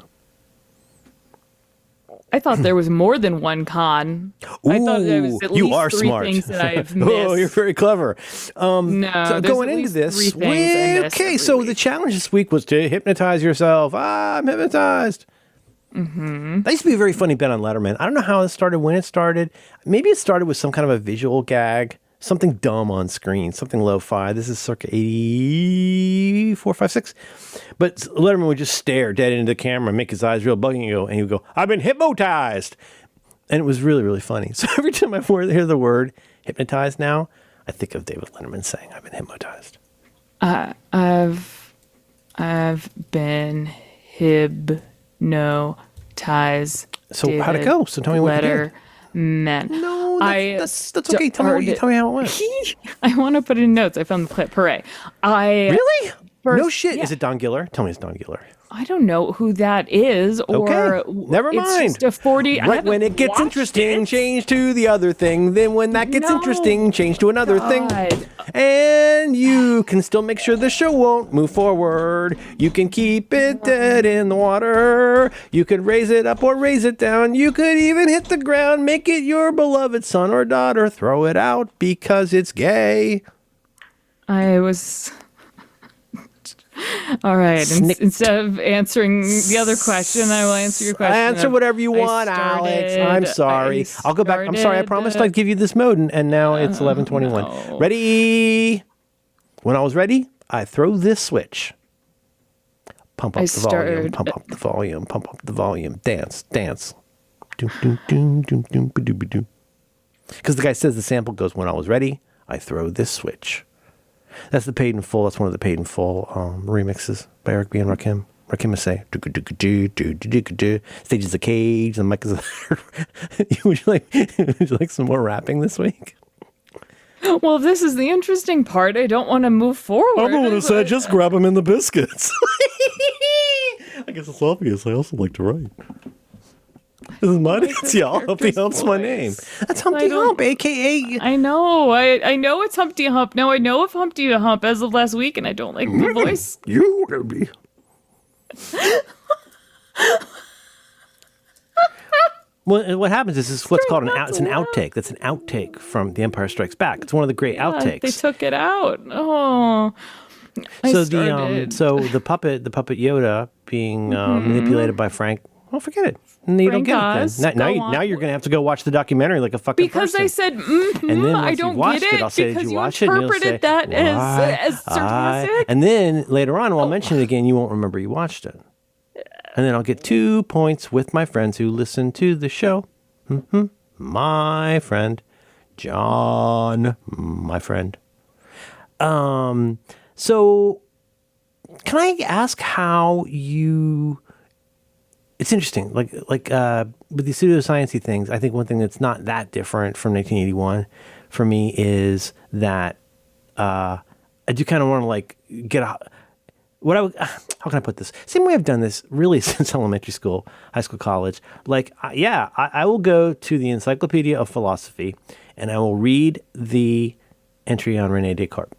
I thought there was more than one con. I thought there was at you least are 3 smart. things that I've missed. Oh, you're very clever. No, So there's going at into least this, 3 things I missed okay, every so week. the challenge this week was to hypnotize yourself. I'm hypnotized. Mm-hmm. That used to be a very funny bit on Letterman. I don't know how it started, when it started. Maybe it started with some kind of a visual gag, something dumb on screen, something lo-fi. This is circa 84, 5, 6. But Letterman would just stare dead into the camera, make his eyes real buggy, and he would go, "I've been hypnotized." And it was really, really funny. So every time I hear the word hypnotized now, I think of David Letterman saying, "I've been hypnotized." I've been hypnotized. So how'd it go? So tell me what you did. Men. No, that's okay. Tell me how it went. I want to put it in notes. I found the clip. Hooray. Really? First, No shit. yeah. Is it Don Giller? Tell me it's Don Giller. I don't know who that is, or Okay, never mind. It's just a 40. Right when it gets interesting, change to the other thing. Then when that gets interesting, change to another thing. And you can still make sure the show won't move forward. You can keep it dead in the water. You could raise it up or raise it down. You could even hit the ground, make it your beloved son or daughter. Throw it out because it's gay. I was... All right. Instead of answering the other question, I will answer your question. Answer whatever you want, Alex. I'm sorry. I'll go back. I'm sorry. I promised I'd give you this mode, and now it's 11:21. no. Ready? When I was ready, I throw this switch. Pump up the volume. Pump up the volume. Pump up the volume. Dance. Dance. Doom, doom, doom, doom, doom, ba-doo, ba-doo. Because the guy says the sample goes, when I was ready, I throw this switch. That's the paid in full. That's one of the paid in full remixes by Eric B. and Rakim. Rakim is say, stage is a cage, the mic is a... would you like some more rapping this week? Well, this is the interesting part. I don't want to move forward. I'm the one who said, just grab them in the biscuits. I guess it's obvious. I also like to write. This is my name. Yeah, Humpty Hump's my name. That's Humpty Hump, a.k.a. I know. I know it's Humpty Hump. No, I know of Humpty Hump as of last week, and I don't like the voice. You will be. Well, what happens is this is what's called an outtake. That's an outtake from The Empire Strikes Back. It's one of the great outtakes. They took it out. Oh. So the puppet Yoda being manipulated by Frank. Well, forget it. You don't get it then. Now you're going to have to go watch the documentary like a fucking because person. I said, and then I don't get it. I'll say, did you watch it? And interpreted that as sarcastic. And then later on, I'll mention it again. You won't remember you watched it. And then I'll get 2 points with my friends who listen to the show. My friend, John, my friend. So can I ask how you... It's interesting, like with these pseudoscience-y things, I think one thing that's not that different from 1981 for me is that I do kind of want to like get out. How can I put this? Same way I've done this really since elementary school, high school, college. Like, I will go to the Encyclopedia of Philosophy and I will read the entry on René Descartes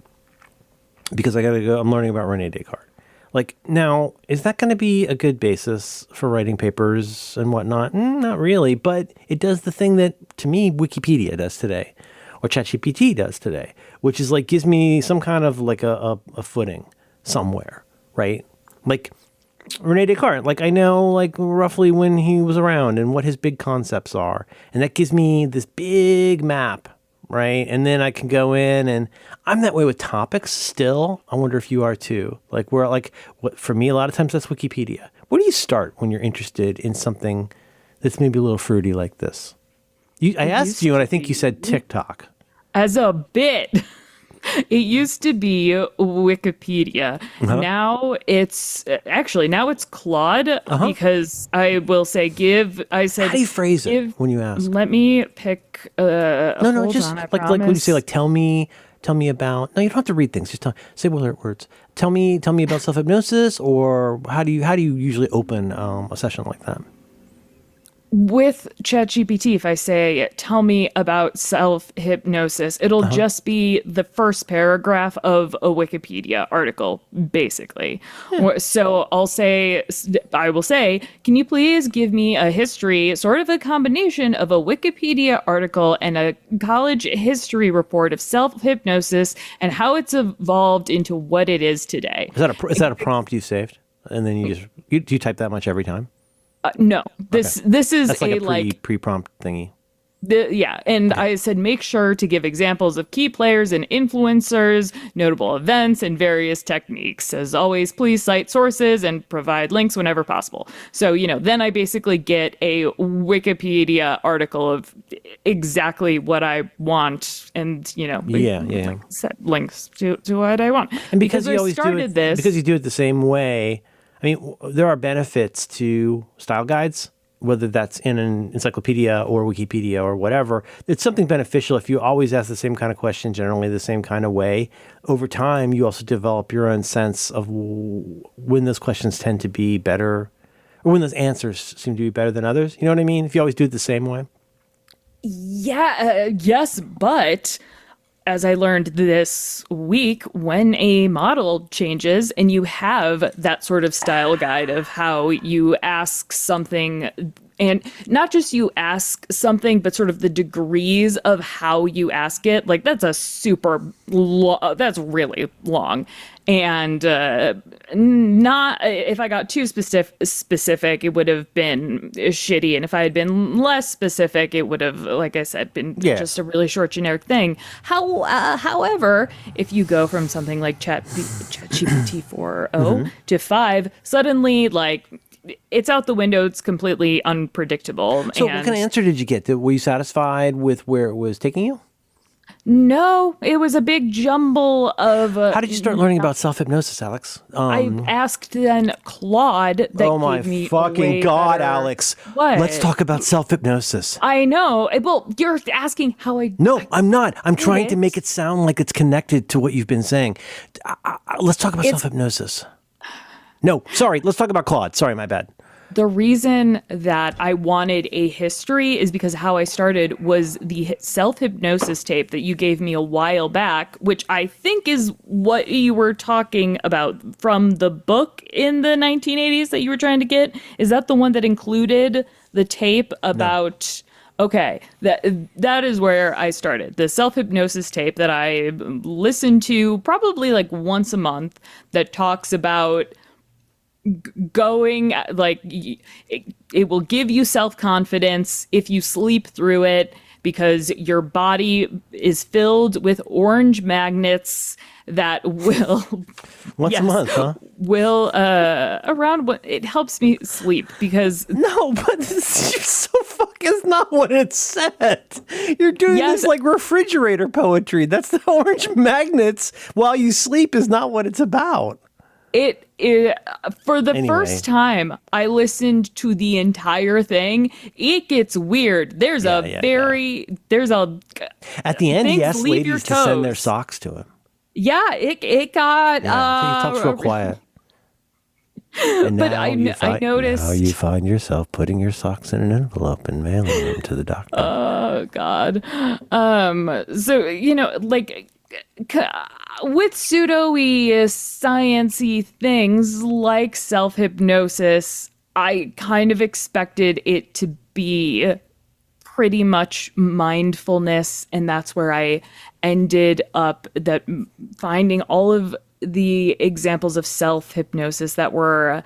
because I got to go. I'm learning about René Descartes. Like, now, is that going to be a good basis for writing papers and whatnot? Not really, but it does the thing that, to me, Wikipedia does today, or ChatGPT does today, which is like, gives me some kind of like a footing somewhere, right? Like, René Descartes, like, I know, like, roughly when he was around and what his big concepts are, and that gives me this big map, right? And then I can go in, and I'm that way with topics still. I wonder if you are too. Like, for me, a lot of times that's Wikipedia. Where do you start when you're interested in something that's maybe a little fruity like this? I asked you, and I think you said TikTok. As a bit. It used to be Wikipedia. Now it's Claude because I will say I said, how do you phrase it when you ask? Let me pick. Just like when you say like tell me about. No, you don't have to read things. Just say words. Tell me about self hypnosis, or how do you usually open a session like that? with ChatGPT, if I say, tell me about self-hypnosis, it'll just be the first paragraph of a Wikipedia article, basically. So I will say, can you please give me a history, sort of a combination of a Wikipedia article and a college history report of self-hypnosis and how it's evolved into what it is today. Is that a prompt you saved? And then do you type that much every time? No, this is That's like a pre-prompt thingy. And I said, make sure to give examples of key players and influencers, notable events, and various techniques. As always, please cite sources and provide links whenever possible. So, then I basically get a Wikipedia article of exactly what I want and, set links to what I want. And because you always because you do it the same way, I mean, there are benefits to style guides, whether that's in an encyclopedia or Wikipedia or whatever. It's something beneficial if you always ask the same kind of question, generally the same kind of way. Over time, you also develop your own sense of when those questions tend to be better, or when those answers seem to be better than others. You know what I mean? If you always do it the same way. Yeah, yes, but as I learned this week, when a model changes and you have that sort of style guide of how you ask something, and not just you ask something, but sort of the degrees of how you ask it, like that's that's really long. And not if I got too specific, it would have been shitty. And if I had been less specific, it would have, like I said, been just a really short generic thing. However, if you go from something like ChatGPT 4.0 to 5, suddenly it's out the window. It's completely unpredictable. So what kind of answer did you get? Were you satisfied with where it was taking you? No, it was a big jumble of... How did you start learning about self-hypnosis, Alex? I asked then Claude that oh my gave me fucking God, better... Alex. What? Let's talk about self-hypnosis. I know. Well, you're asking how I... No, I'm not. I'm trying to make it sound like it's connected to what you've been saying. Let's talk about self-hypnosis. No, sorry. Let's talk about Claude. Sorry, my bad. The reason that I wanted a history is because how I started was the self-hypnosis tape that you gave me a while back, which I think is what you were talking about from the book in the 1980s that you were trying to get. Is that the one that included the tape about... No. Okay, that is where I started. The self-hypnosis tape that I listen to probably once a month that talks about... going it will give you self-confidence if you sleep through it because your body is filled with orange magnets that will once a month, huh? Will around what it helps me sleep because no, but this is so fucking not what it said. You're doing this like refrigerator poetry. That's the orange magnets while you sleep is not what it's about. It for the first time I listened to the entire thing. It gets weird. There's at the end he asked ladies to send their socks to him. Yeah, it got. He talks real quiet. And but I noticed. Now you find yourself putting your socks in an envelope and mailing them to the doctor. Oh God. So with pseudo-y, science-y things like self-hypnosis, I kind of expected it to be pretty much mindfulness, and that's where I ended up finding all of the examples of self-hypnosis that were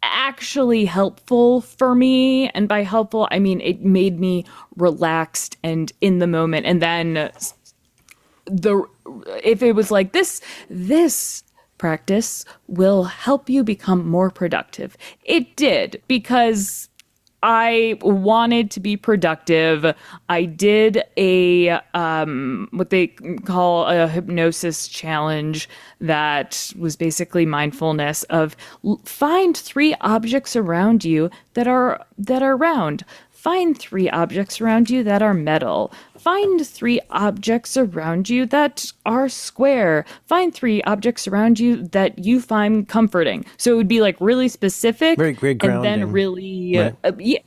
actually helpful for me. And by helpful, I mean it made me relaxed and in the moment. And then if it was like this practice will help you become more productive. It did, because I wanted to be productive. I did a what they call a hypnosis challenge that was basically mindfulness of find 3 objects around you that are round. Find 3 objects around you that are metal. Find 3 objects around you that are square. Find 3 objects around you that you find comforting. So it would be really specific, very grounding. And then really, right.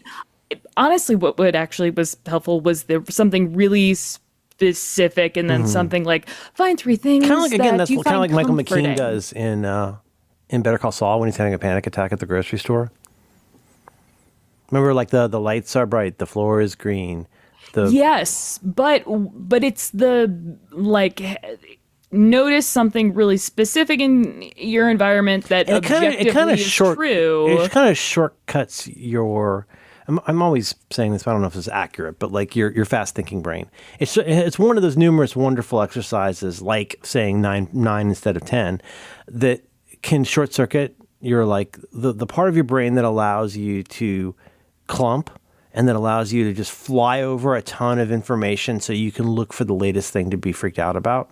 honestly, what would actually was helpful was there something really specific, and then something like find three things Kind of like, again, that that's you kind of like find Michael comforting. McKean does in Better Call Saul when he's having a panic attack at the grocery store. Remember, like the lights are bright, the floor is green. Yes, but it's the like notice something really specific in your environment that And objectively is true. It kind of shortcuts your. I'm always saying this, but I don't know if it's accurate, but like your fast thinking brain. It's one of those numerous wonderful exercises, like saying nine instead of 10, that can short circuit your like the part of your brain that allows you to clump and that allows you to just fly over a ton of information so you can look for the latest thing to be freaked out about.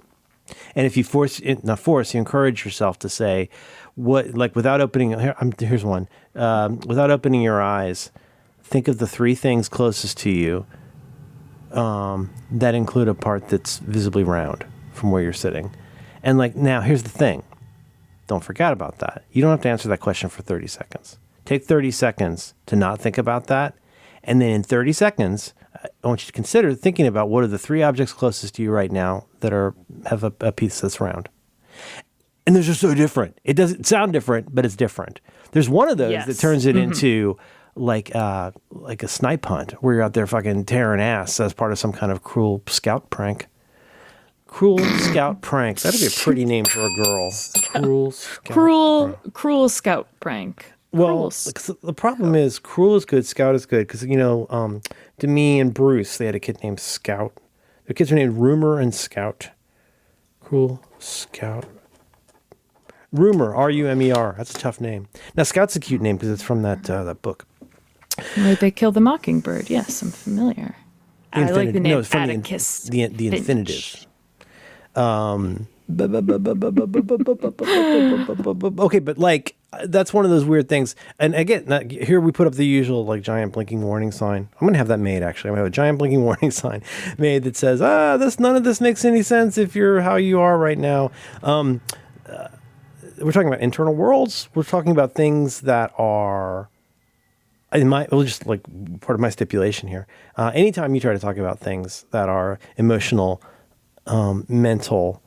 And if you you encourage yourself to say, what, like without opening, here's one, without opening your eyes, think of the three things closest to you that include a part that's visibly round from where you're sitting. And like, now here's the thing. Don't forget about that. You don't have to answer that question for 30 seconds. Take 30 seconds to not think about that. And then in 30 seconds, I want you to consider thinking about what are the three objects closest to you right now that have a piece that's round. And those are so different. It doesn't sound different, but it's different. There's one of those that turns it into like a snipe hunt where you're out there fucking tearing ass as part of some kind of cruel scout prank. Cruel scout prank. That'd be a pretty name for a girl. Cruel scout prank. Well, the problem is cruel is good, scout is good. Because, Demi and Bruce, they had a kid named Scout. Their kids were named Rumor and Scout. Cruel Scout. Rumor, R-U-M-E-R. That's a tough name. Now, Scout's a cute name because it's from that book. Where they kill the mockingbird. Yes, I'm familiar. I like the name it's from Atticus. the infinitive. Okay, but like that's one of those weird things. And again, here we put up the usual like giant blinking warning sign. I'm gonna have that made actually. I'm gonna have a giant blinking warning sign made that says, none of this makes any sense if you're how you are right now. We're talking about internal worlds. We're talking about things that are just like part of my stipulation here. Anytime you try to talk about things that are emotional, mental,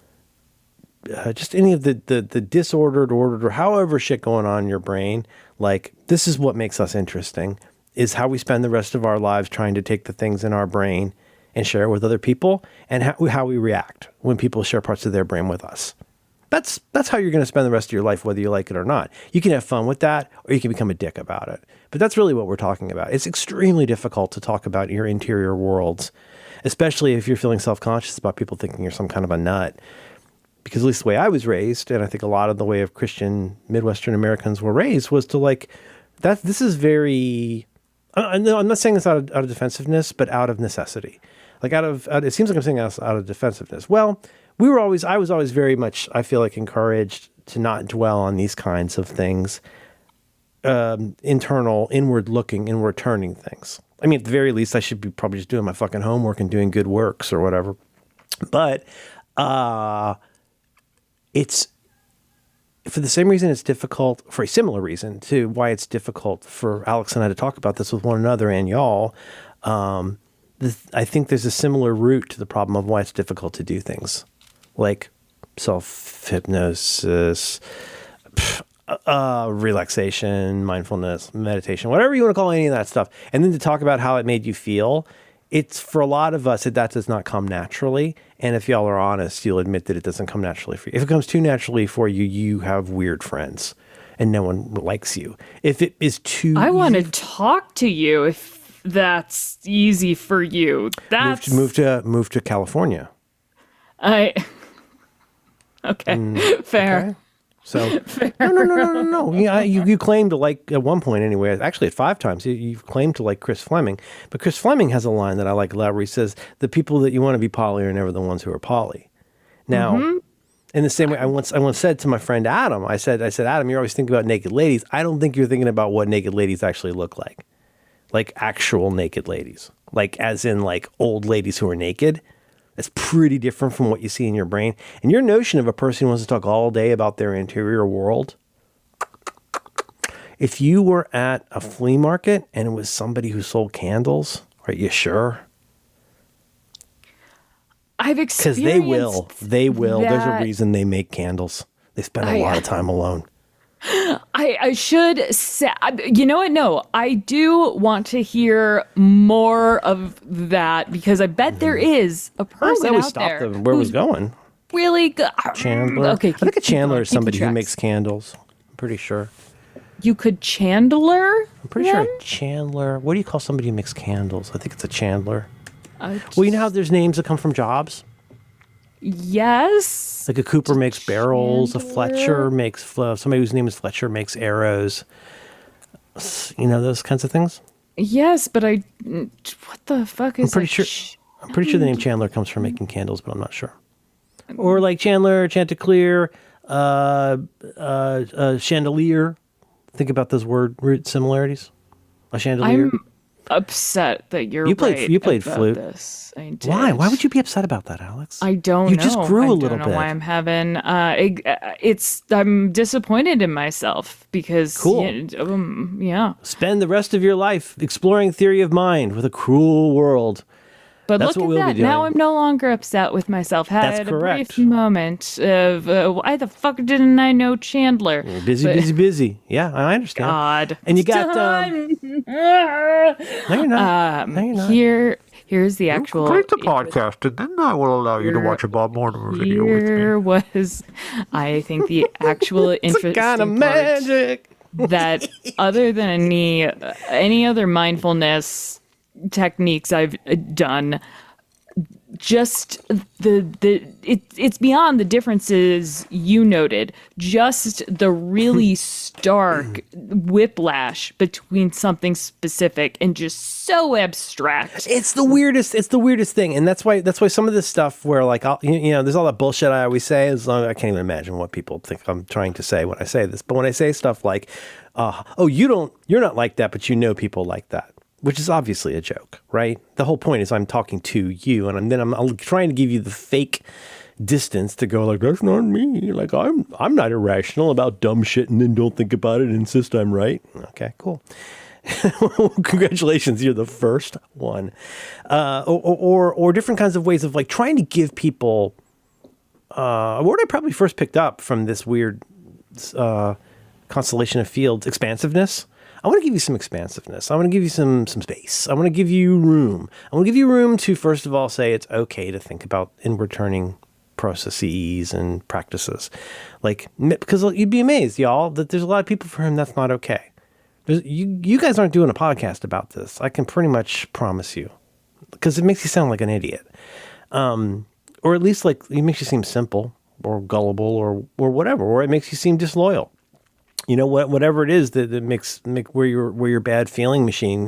just any of the disordered, ordered, or however shit going on in your brain, like this is what makes us interesting, is how we spend the rest of our lives trying to take the things in our brain and share it with other people, and how we react when people share parts of their brain with us. That's how you're going to spend the rest of your life, whether you like it or not. You can have fun with that, or you can become a dick about it. But that's really what we're talking about. It's extremely difficult to talk about your interior worlds, especially if you're feeling self-conscious about people thinking you're some kind of a nut. Because at least the way I was raised, and I think a lot of the way of Christian Midwestern Americans were raised, was to like, this is very, I'm not saying this out of defensiveness, but out of necessity. Like it seems like I'm saying out of defensiveness. Well, I was always very much, I feel like, encouraged to not dwell on these kinds of things, internal, inward looking, inward turning things. I mean, at the very least, I should be probably just doing my fucking homework and doing good works or whatever. But it's for the same reason it's difficult, for a similar reason to why it's difficult for Alex and I to talk about this with one another and y'all. I think there's a similar root to the problem of why it's difficult to do things like self-hypnosis, relaxation, mindfulness, meditation, whatever you want to call any of that stuff. And then to talk about how it made you feel. It's for a lot of us that does not come naturally. And if y'all are honest, you'll admit that it doesn't come naturally for you. If it comes too naturally for you, you have weird friends and no one likes you. If it is too I want to talk to you if that's easy for you. That's move to California. Okay. Fair. Okay. So no. Yeah, you claim to like at one point anyway. Actually, at 5 times you've claimed to like Chris Fleming, but Chris Fleming has a line that I like a lot where he says, "The people that you want to be poly are never the ones who are poly." Now, in the same way, I once said to my friend Adam, I said, Adam, you're always thinking about naked ladies. I don't think you're thinking about what naked ladies actually look like actual naked ladies, like as in like old ladies who are naked. That's pretty different from what you see in your brain. And your notion of a person who wants to talk all day about their interior world, If you were at a flea market and it was somebody who sold candles, are you sure? I've Because experienced they will. There's a that. reason they make candles. They spend a lot of time alone. I should say, you know what? No, I do want to hear more of that because I bet there is a person out there where it was going. Really good. Chandler. Okay, I think a chandler is somebody who tracks. makes candles. I'm pretty sure. You could chandler? I'm pretty sure a chandler. What do you call somebody who makes candles? I think it's a chandler. Well, you know how there's names that come from jobs? Yes. Like a Cooper makes barrels, a Fletcher makes, somebody whose name is Fletcher makes arrows. You know, those kinds of things? Yes, but what the fuck is I'm pretty sure the name Chandler comes from making candles, but I'm not sure. Or like Chandler, Chanticleer, chandelier. Think about those word root similarities. A chandelier. I'm upset that you played about flute. This. I did. Why? Why would you be upset about that, Alex? I don't know. You just grew a little I don't know bit. why I'm having I'm disappointed in myself because Cool. Yeah. Spend the rest of your life exploring theory of mind with a cruel world. But That's look what at we'll be that. Now doing. I'm no longer upset with myself. That's Had correct. a brief moment of why the fuck didn't I know Chandler? Busy. Yeah, I understand. God. And you got no, you're not. No, you're not. Here's the actual. Complete the podcast, and then I will allow you to watch a Bob Mortimer video with me. Here was, I think, the actual interesting Kind of part magic. that other than any other mindfulness techniques I've done, just it's beyond the differences you noted. Just the really stark whiplash between something specific and just so abstract. It's the weirdest thing, and that's why some of this stuff where like there's all that bullshit I always say. I can't even imagine what people think I'm trying to say when I say this. But when I say stuff like, you're not like that, but you know people like that. Which is obviously a joke, right? The whole point is I'm talking to you, and then I'm trying to give you the fake distance to go like, that's not me. Like I'm not irrational about dumb shit and then don't think about it and insist I'm right. Okay, cool. Congratulations, you're the first one. Or different kinds of ways of like trying to give people a word I probably first picked up from this weird constellation of fields, expansiveness. I want to give you some expansiveness. I want to give you some space. I want to give you room. I want to give you room to, first of all, say it's okay to think about inward turning processes and practices. Like, because you'd be amazed, y'all, that there's a lot of people for whom that's not okay. You guys aren't doing a podcast about this. I can pretty much promise you. Because it makes you sound like an idiot. Or at least like it makes you seem simple or gullible or whatever. Or it makes you seem disloyal. You know, whatever it is that makes where your bad feeling machine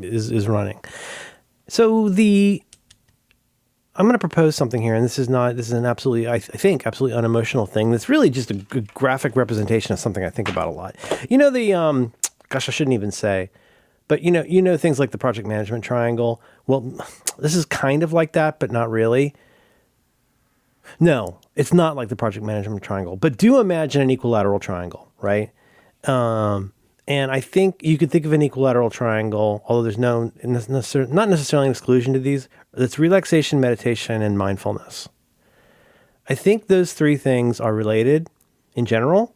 is running. So I'm going to propose something here, and this is an absolutely, I think, absolutely unemotional thing. That's really just a graphic representation of something I think about a lot. You know, gosh, I shouldn't even say, but you know things like the project management triangle. Well, this is kind of like that, but not really. No, it's not like the project management triangle, but do imagine an equilateral triangle, right? And I think you could think of an equilateral triangle, although there's not necessarily an exclusion to these. That's relaxation, meditation, and mindfulness. I think those three things are related in general.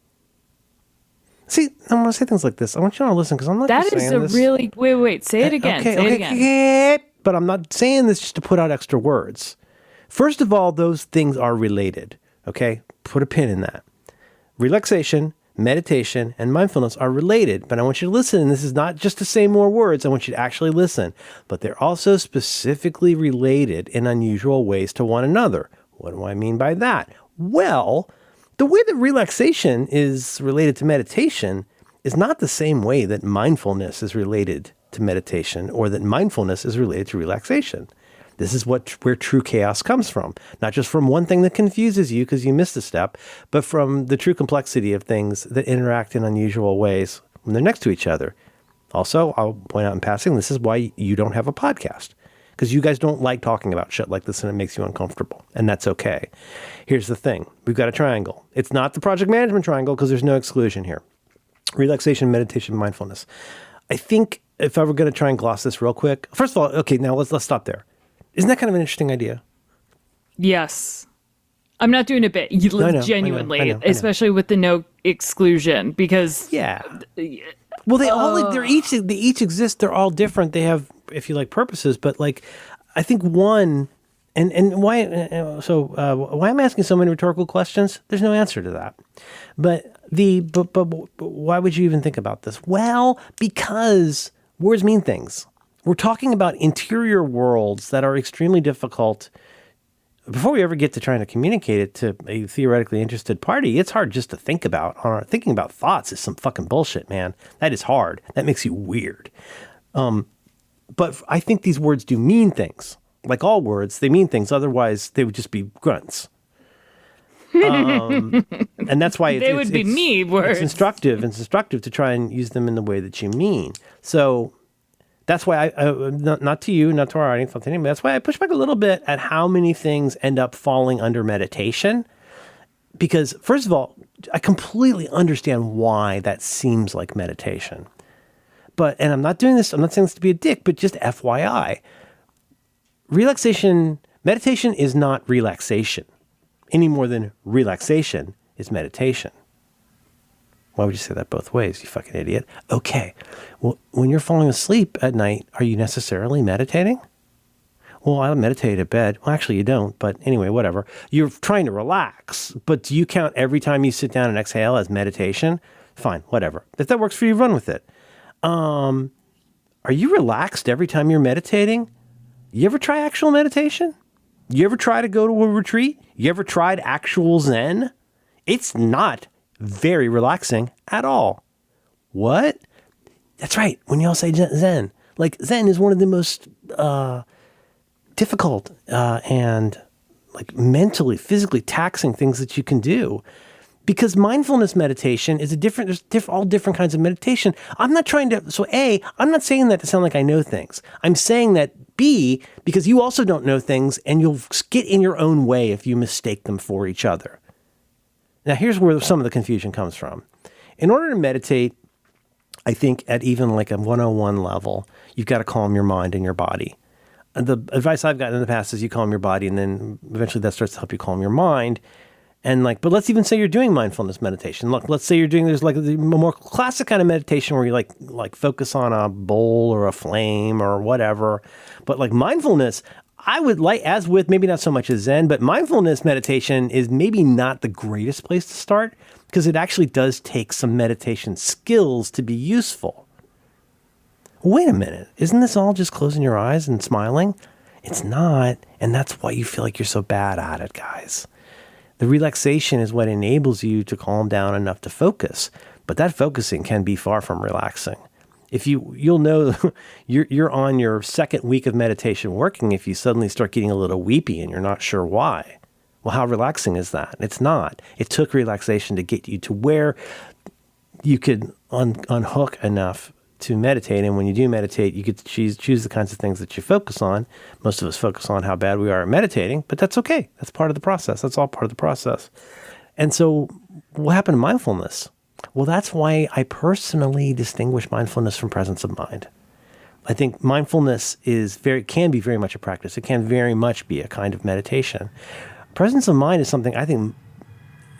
See, I'm going to say things like this. I want you to listen because I'm not just saying this. Wait, say it again. Say it again. Okay. But I'm not saying this just to put out extra words. First of all, those things are related, okay? Put a pin in that. Relaxation, meditation, and mindfulness are related, but I want you to listen, and this is not just to say more words, I want you to actually listen. But they're also specifically related in unusual ways to one another. What do I mean by that? Well, the way that relaxation is related to meditation is not the same way that mindfulness is related to meditation or that mindfulness is related to relaxation. This is where true chaos comes from. Not just from one thing that confuses you because you missed a step, but from the true complexity of things that interact in unusual ways when they're next to each other. Also, I'll point out in passing, this is why you don't have a podcast. Because you guys don't like talking about shit like this and it makes you uncomfortable. And that's okay. Here's the thing. We've got a triangle. It's not the project management triangle because there's no exclusion here. Relaxation, meditation, mindfulness. I think if I were going to try and gloss this real quick, first of all, okay, now let's stop there. Isn't that kind of an interesting idea? Yes. I'm not doing a bit. Genuinely, I know. especially with the no exclusion, because Yeah. Well, they each exist. They're all different. They have, if you like, purposes. But like, I think one, and why? Why am I asking so many rhetorical questions? There's no answer to that. But why would you even think about this? Well, because words mean things. We're talking about interior worlds that are extremely difficult. Before we ever get to trying to communicate it to a theoretically interested party, it's hard just to think about. Thinking about thoughts is some fucking bullshit, man. That is hard. That makes you weird. But I think these words do mean things. Like all words, they mean things. Otherwise, they would just be grunts. And that's why they would be me words. It's instructive to try and use them in the way that you mean. So that's why not to you, not to our audience, not to anybody. That's why I push back a little bit at how many things end up falling under meditation. Because first of all, I completely understand why that seems like meditation. And I'm not saying this to be a dick, but just FYI. Meditation is not relaxation any more than relaxation is meditation. Why would you say that both ways, you fucking idiot? Okay, well, when you're falling asleep at night, are you necessarily meditating? Well, I meditate at bed. Well, actually, you don't, but anyway, whatever. You're trying to relax, but do you count every time you sit down and exhale as meditation? Fine, whatever. If that works for you, run with it. Are you relaxed every time you're meditating? You ever try actual meditation? You ever try to go to a retreat? You ever tried actual Zen? It's not very relaxing at all. What? That's right. When y'all say Zen, like Zen is one of the most difficult and like mentally, physically taxing things that you can do. Because mindfulness meditation is there's all different kinds of meditation. I'm not saying that to sound like I know things. I'm saying that B, because you also don't know things and you'll get in your own way if you mistake them for each other. Now, here's where some of the confusion comes from. In order to meditate, I think at even like a 101 level, you've got to calm your mind and your body. And the advice I've gotten in the past is you calm your body and then eventually that starts to help you calm your mind. And but let's even say you're doing mindfulness meditation. Look, let's say there's like a more classic kind of meditation where you like focus on a bowl or a flame or whatever. But like mindfulness, I would like, as with maybe not so much as Zen, but mindfulness meditation is maybe not the greatest place to start because it actually does take some meditation skills to be useful. Wait a minute. Isn't this all just closing your eyes and smiling? It's not. And that's why you feel like you're so bad at it, guys. The relaxation is what enables you to calm down enough to focus, but that focusing can be far from relaxing. If you'll know you're on your second week of meditation working if you suddenly start getting a little weepy and you're not sure why. Well, how relaxing is that? It's not. It took relaxation to get you to where you could unhook enough to meditate. And when you do meditate, you get to choose the kinds of things that you focus on. Most of us focus on how bad we are at meditating, but that's okay. That's part of the process. That's all part of the process. And so what happened to mindfulness? Well, that's why I personally distinguish mindfulness from presence of mind. I think mindfulness can be very much a practice. It can very much be a kind of meditation. Presence of mind is something I think,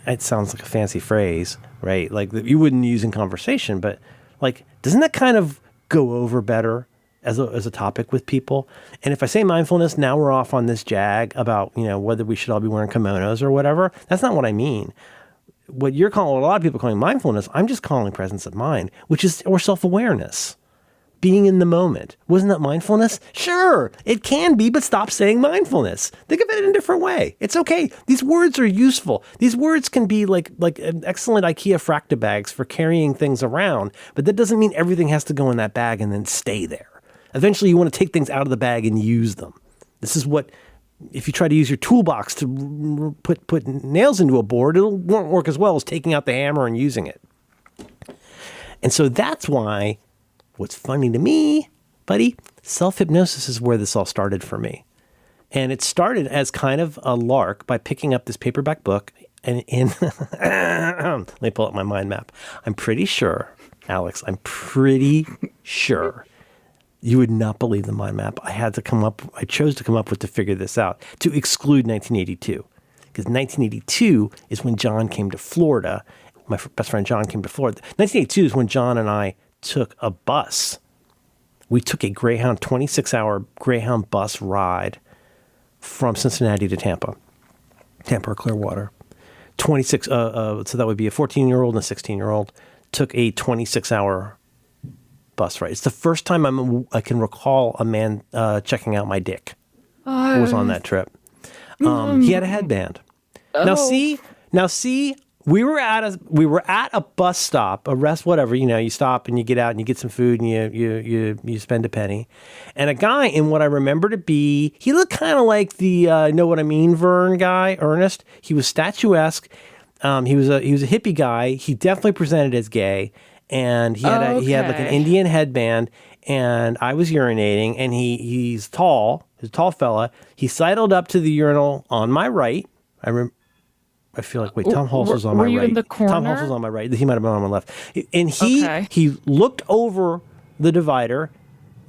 it sounds like a fancy phrase, right? Like that you wouldn't use in conversation, but like, doesn't that kind of go over better as a topic with people? And if I say mindfulness, now we're off on this jag about, whether we should all be wearing kimonos or whatever. That's not what I mean. What a lot of people calling mindfulness, I'm just calling presence of mind, or self-awareness. Being in the moment. Wasn't that mindfulness? Sure, it can be, but stop saying mindfulness. Think of it in a different way. It's okay. These words are useful. These words can be like excellent IKEA fracta bags for carrying things around, but that doesn't mean everything has to go in that bag and then stay there. Eventually, you want to take things out of the bag and use them. This is what, if you try to use your toolbox to put nails into a board, it won't work as well as taking out the hammer and using it. And so that's why what's funny to me, buddy, self-hypnosis is where this all started for me. And it started as kind of a lark by picking up this paperback book And in let me pull up my mind map. I'm pretty sure, Alex, you would not believe the mind map I chose to come up with to figure this out, to exclude 1982. Because 1982 is when John came to Florida. My best friend John came to Florida. 1982 is when John and I took a bus. We took a 26-hour Greyhound bus ride from Cincinnati to Tampa or Clearwater. 26. So that would be a 14-year-old and a 16-year-old took a 26-hour bus ride. It's the first time I can recall a man checking out my dick. Was on that trip. He had a headband. Now see, we were at a bus stop, a rest, whatever. You stop and you get out and you get some food and you spend a penny. And a guy in what I remember to be, he looked kind of like the Know What I Mean Vern guy, Ernest. He was statuesque. He was a hippie guy. He definitely presented as gay, and he had like an Indian headband. And I was urinating, and he's tall. He's a tall fella. He sidled up to the urinal on my right. I feel like, wait, Tom Hulse was on my right. Were you in the corner? Tom Hulse was on my right. He might have been on my left. And he looked over the divider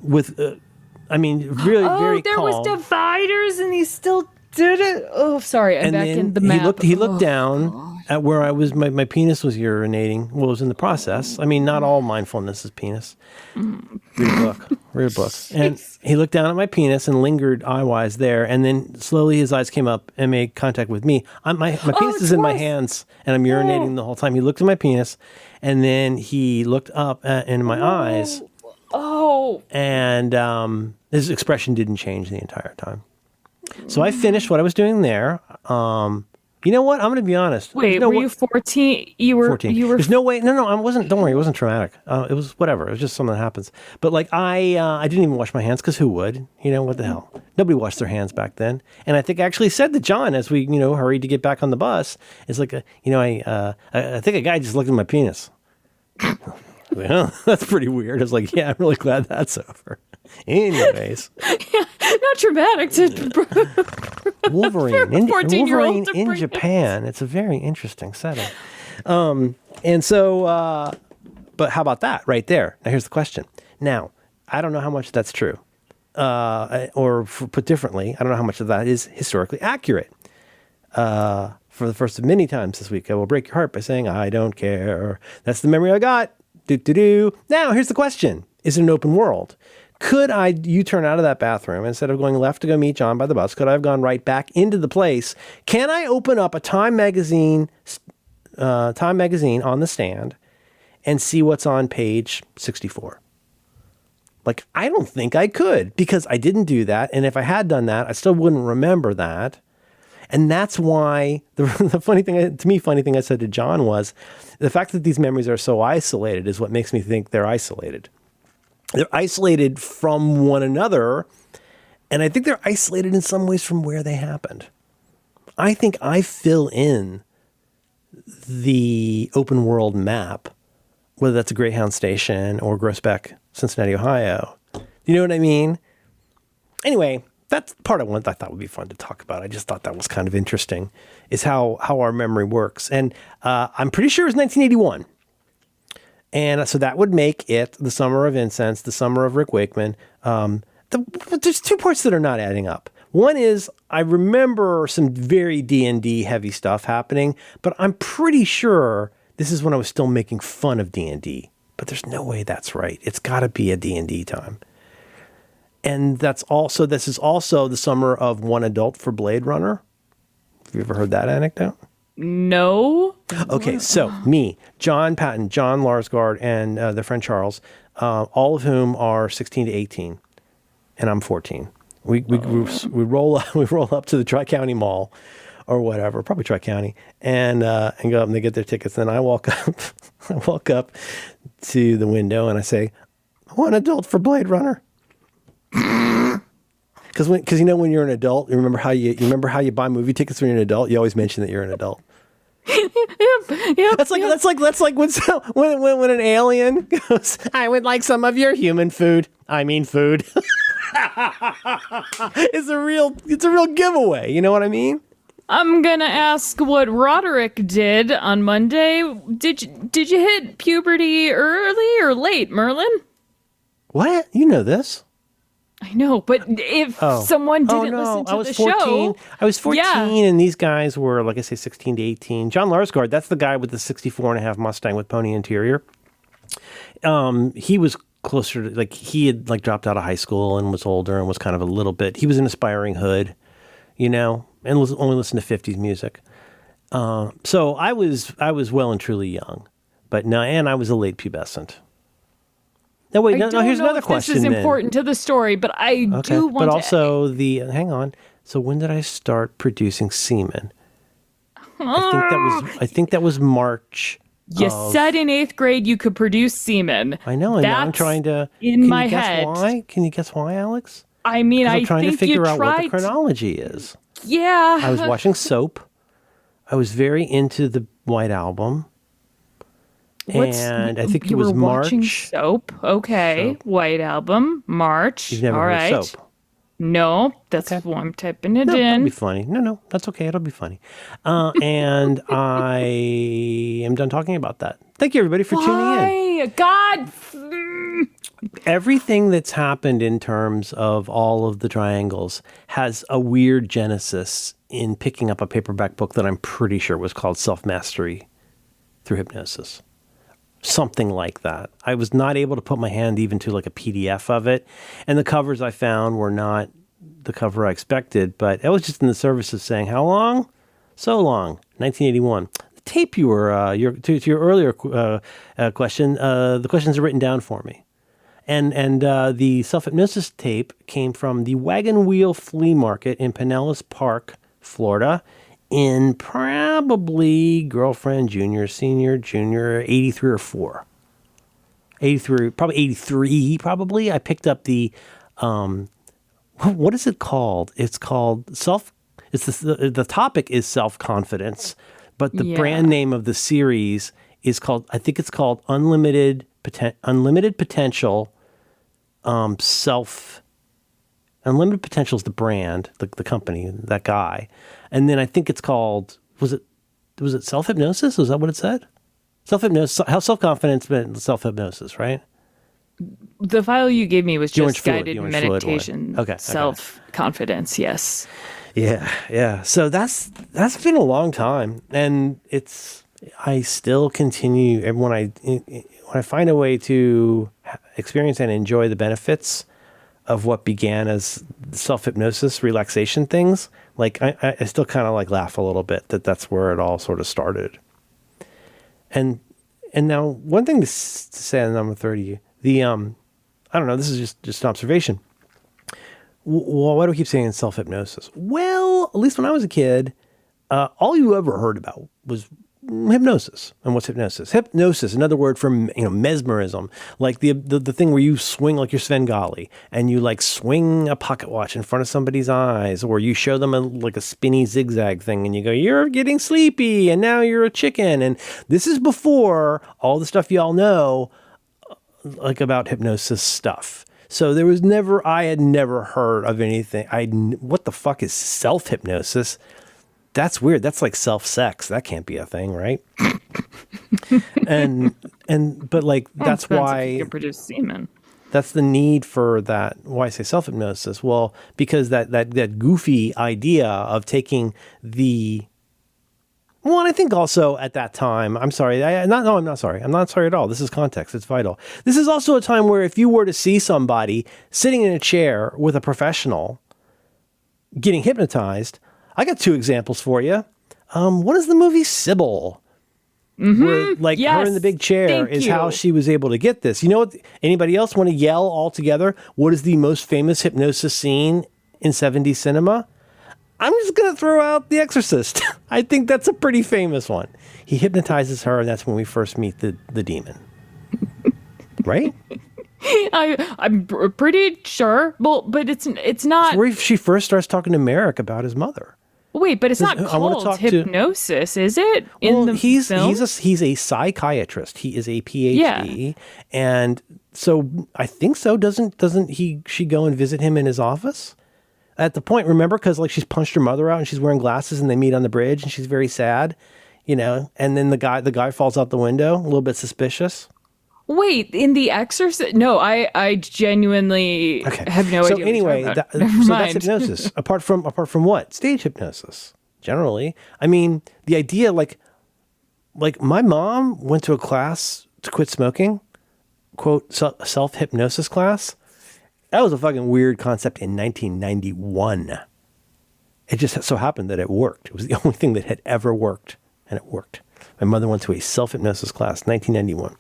with, really, very calm. There was dividers, and he still did it. Oh, sorry, I'm back in the map. He looked down at where I was. My penis was urinating. Well, it was in the process. Not all mindfulness is penis. Read a book. And he looked down at my penis and lingered eye-wise there, and then slowly his eyes came up and made contact with me. My penis is in my hands, and I'm urinating the whole time. He looked at my penis, and then he looked up in my eyes. Oh. And his expression didn't change the entire time. So I finished what I was doing there. You know what? I'm going to be honest. Wait, were you 14? You were 14. There's no way. No, I wasn't. Don't worry. It wasn't traumatic. It was whatever. It was just something that happens. But like I didn't even wash my hands because who would? What the hell? Nobody washed their hands back then. And I think I actually said to John as we hurried to get back on the bus, it's like I think a guy just looked at my penis. Well, that's pretty weird. I was like, yeah, I'm really glad that's over. Anyways. Not traumatic to Wolverine Wolverine in Japan. It's a very interesting setting. And so, but how about that right there? Now, here's the question. Now, I don't know how much that's true. Put differently, I don't know how much of that is historically accurate. For the first of many times this week, I will break your heart by saying, I don't care. That's the memory I got. Now, here's the question. Is it an open world? Could I U-turn out of that bathroom instead of going left to go meet John by the bus? Could I have gone right back into the place? Can I open up a Time magazine on the stand and see what's on page 64? Like, I don't think I could because I didn't do that. And if I had done that, I still wouldn't remember that. And that's why the funny thing I said to John was the fact that these memories are so isolated is what makes me think they're isolated. They're isolated from one another, and I think they're isolated in some ways from where they happened. I think I fill in the open world map, whether that's a Greyhound station or Groesbeck, Cincinnati, Ohio. You know what I mean? Anyway, that's part of what I thought would be fun to talk about. I just thought that was kind of interesting, is how our memory works. And I'm pretty sure it was 1981. And so that would make it the summer of incense, the summer of Rick Wakeman. There's two parts that are not adding up. One is I remember some very D&D heavy stuff happening, but I'm pretty sure this is when I was still making fun of D&D. But there's no way that's right. It's got to be a D&D time. And this is also the summer of One Adult for Blade Runner. Have you ever heard that anecdote? No. Okay, so me, John Patton, John Larsgaard, and their friend Charles, all of whom are 16 to 18, and I'm 14. We roll up to the Tri-County Mall, or whatever, probably Tri-County, and go up and they get their tickets. Then I walk up to the window and I say, "One adult for Blade Runner." Because when you're an adult, you remember how you buy movie tickets when you're an adult. You always mention that you're an adult. Yep. That's like when an alien goes, "I would like some of your human food." I mean food. It's a real giveaway. You know what I mean? I'm gonna ask what Roderick did on Monday. Did you hit puberty early or late, Merlin? What? You know this? I know, but if someone didn't listen to the 14. show, I was 14, yeah. and these guys were, like I say, 16 to 18. John Larsgaard, that's the guy with the 64 and a half Mustang with pony interior. He was closer to, like, he had like dropped out of high school and was older and was kind of a little bit. He was an aspiring hood, you know, and was only listened to 50s music. So I was well and truly young, but no, and I was a late pubescent. No, wait, no, here's another question. This is important to the story, but I do want to. But also hang on. So when did I start producing semen? I think that was March. You said in 8th grade you could produce semen. I know, and now I'm trying to. In my head. Why? Can you guess why, Alex? I mean, I'm trying to figure out what the tried chronology is. Yeah. I was watching soap. I was very into the White Album. And I think it was March. Watching soap. Okay. Soap. White Album. March. You've never heard of soap? No, that's why I'm typing it in. That'll be funny. No, that's okay. It'll be funny. And I am done talking about that. Thank you, everybody, for tuning in. God. Everything that's happened in terms of all of the triangles has a weird genesis in picking up a paperback book that I'm pretty sure was called Self-Mastery Through Hypnosis. Something like that. I was not able to put my hand even to like a PDF of it. And the covers I found were not the cover I expected, but it was just in the service of saying, how long? So long. 1981. The tape you were, to your earlier question, the questions are written down for me. And the self-hypnosis tape came from the Wagon Wheel Flea Market in Pinellas Park, Florida, in probably girlfriend, junior, senior, junior, 83 or 4. 83, probably 83, probably. I picked up the, what is it called? It's called the topic is self-confidence, but the brand name of the series is called, I think it's called Unlimited Potential, Unlimited Potential is the brand, the company, that guy. And then I think it's called, was it self-hypnosis? Is that what it said? Self-hypnosis, how self-confidence, but self-hypnosis, right? The file you gave me was just Fluid, guided meditation, self-confidence, yes. Yeah. So that's been a long time. And I still continue, when I find a way to experience and enjoy the benefits of what began as self-hypnosis, relaxation things, like I still kind of like laugh a little bit that's where it all sort of started. And now one thing to say on number 30, I don't know, this is just an observation. Well, why do we keep saying self-hypnosis? Well, at least when I was a kid, all you ever heard about was hypnosis. And what's hypnosis? Hypnosis, another word for mesmerism, like the thing where you swing like you're Svengali and you like swing a pocket watch in front of somebody's eyes, or you show them like a spinny zigzag thing and you go, you're getting sleepy and now you're a chicken. And this is before all the stuff y'all know, like about hypnosis stuff. So I had never heard of anything. What the fuck is self-hypnosis? That's weird. That's like self-sex. That can't be a thing, right? but like, that's why you can produce semen. That's the need for that. Why I say self-hypnosis? Well, because that goofy idea of taking and I think also at that time, I'm sorry. I'm not sorry. I'm not sorry at all. This is context. It's vital. This is also a time where if you were to see somebody sitting in a chair with a professional getting hypnotized, I got 2 examples for you. What is the movie Sybil? Mm-hmm. Where, her in the big chair is how she was able to get this. You know what? Anybody else want to yell all together? What is the most famous hypnosis scene in 70s cinema? I'm just going to throw out The Exorcist. I think that's a pretty famous one. He hypnotizes her, and that's when we first meet the demon. Right? I'm pretty sure. Well, but it's not. It's where she first starts talking to Merrick about his mother. Wait, but it's not called hypnosis, is it? He's a psychiatrist. He is a PhD, and so I think so. Doesn't she go and visit him in his office? at the point, remember, because like she's punched her mother out and she's wearing glasses and they meet on the bridge and she's very sad, and then the guy falls out the window, a little bit suspicious. Wait, in The Exorcist? No, I genuinely have no idea. So anyway, that's hypnosis. apart from what? Stage hypnosis. Generally, I mean, the idea like my mom went to a class to quit smoking, quote, self hypnosis class. That was a fucking weird concept in 1991. It just so happened that it worked. It was the only thing that had ever worked, and it worked. My mother went to a self hypnosis class, 1991.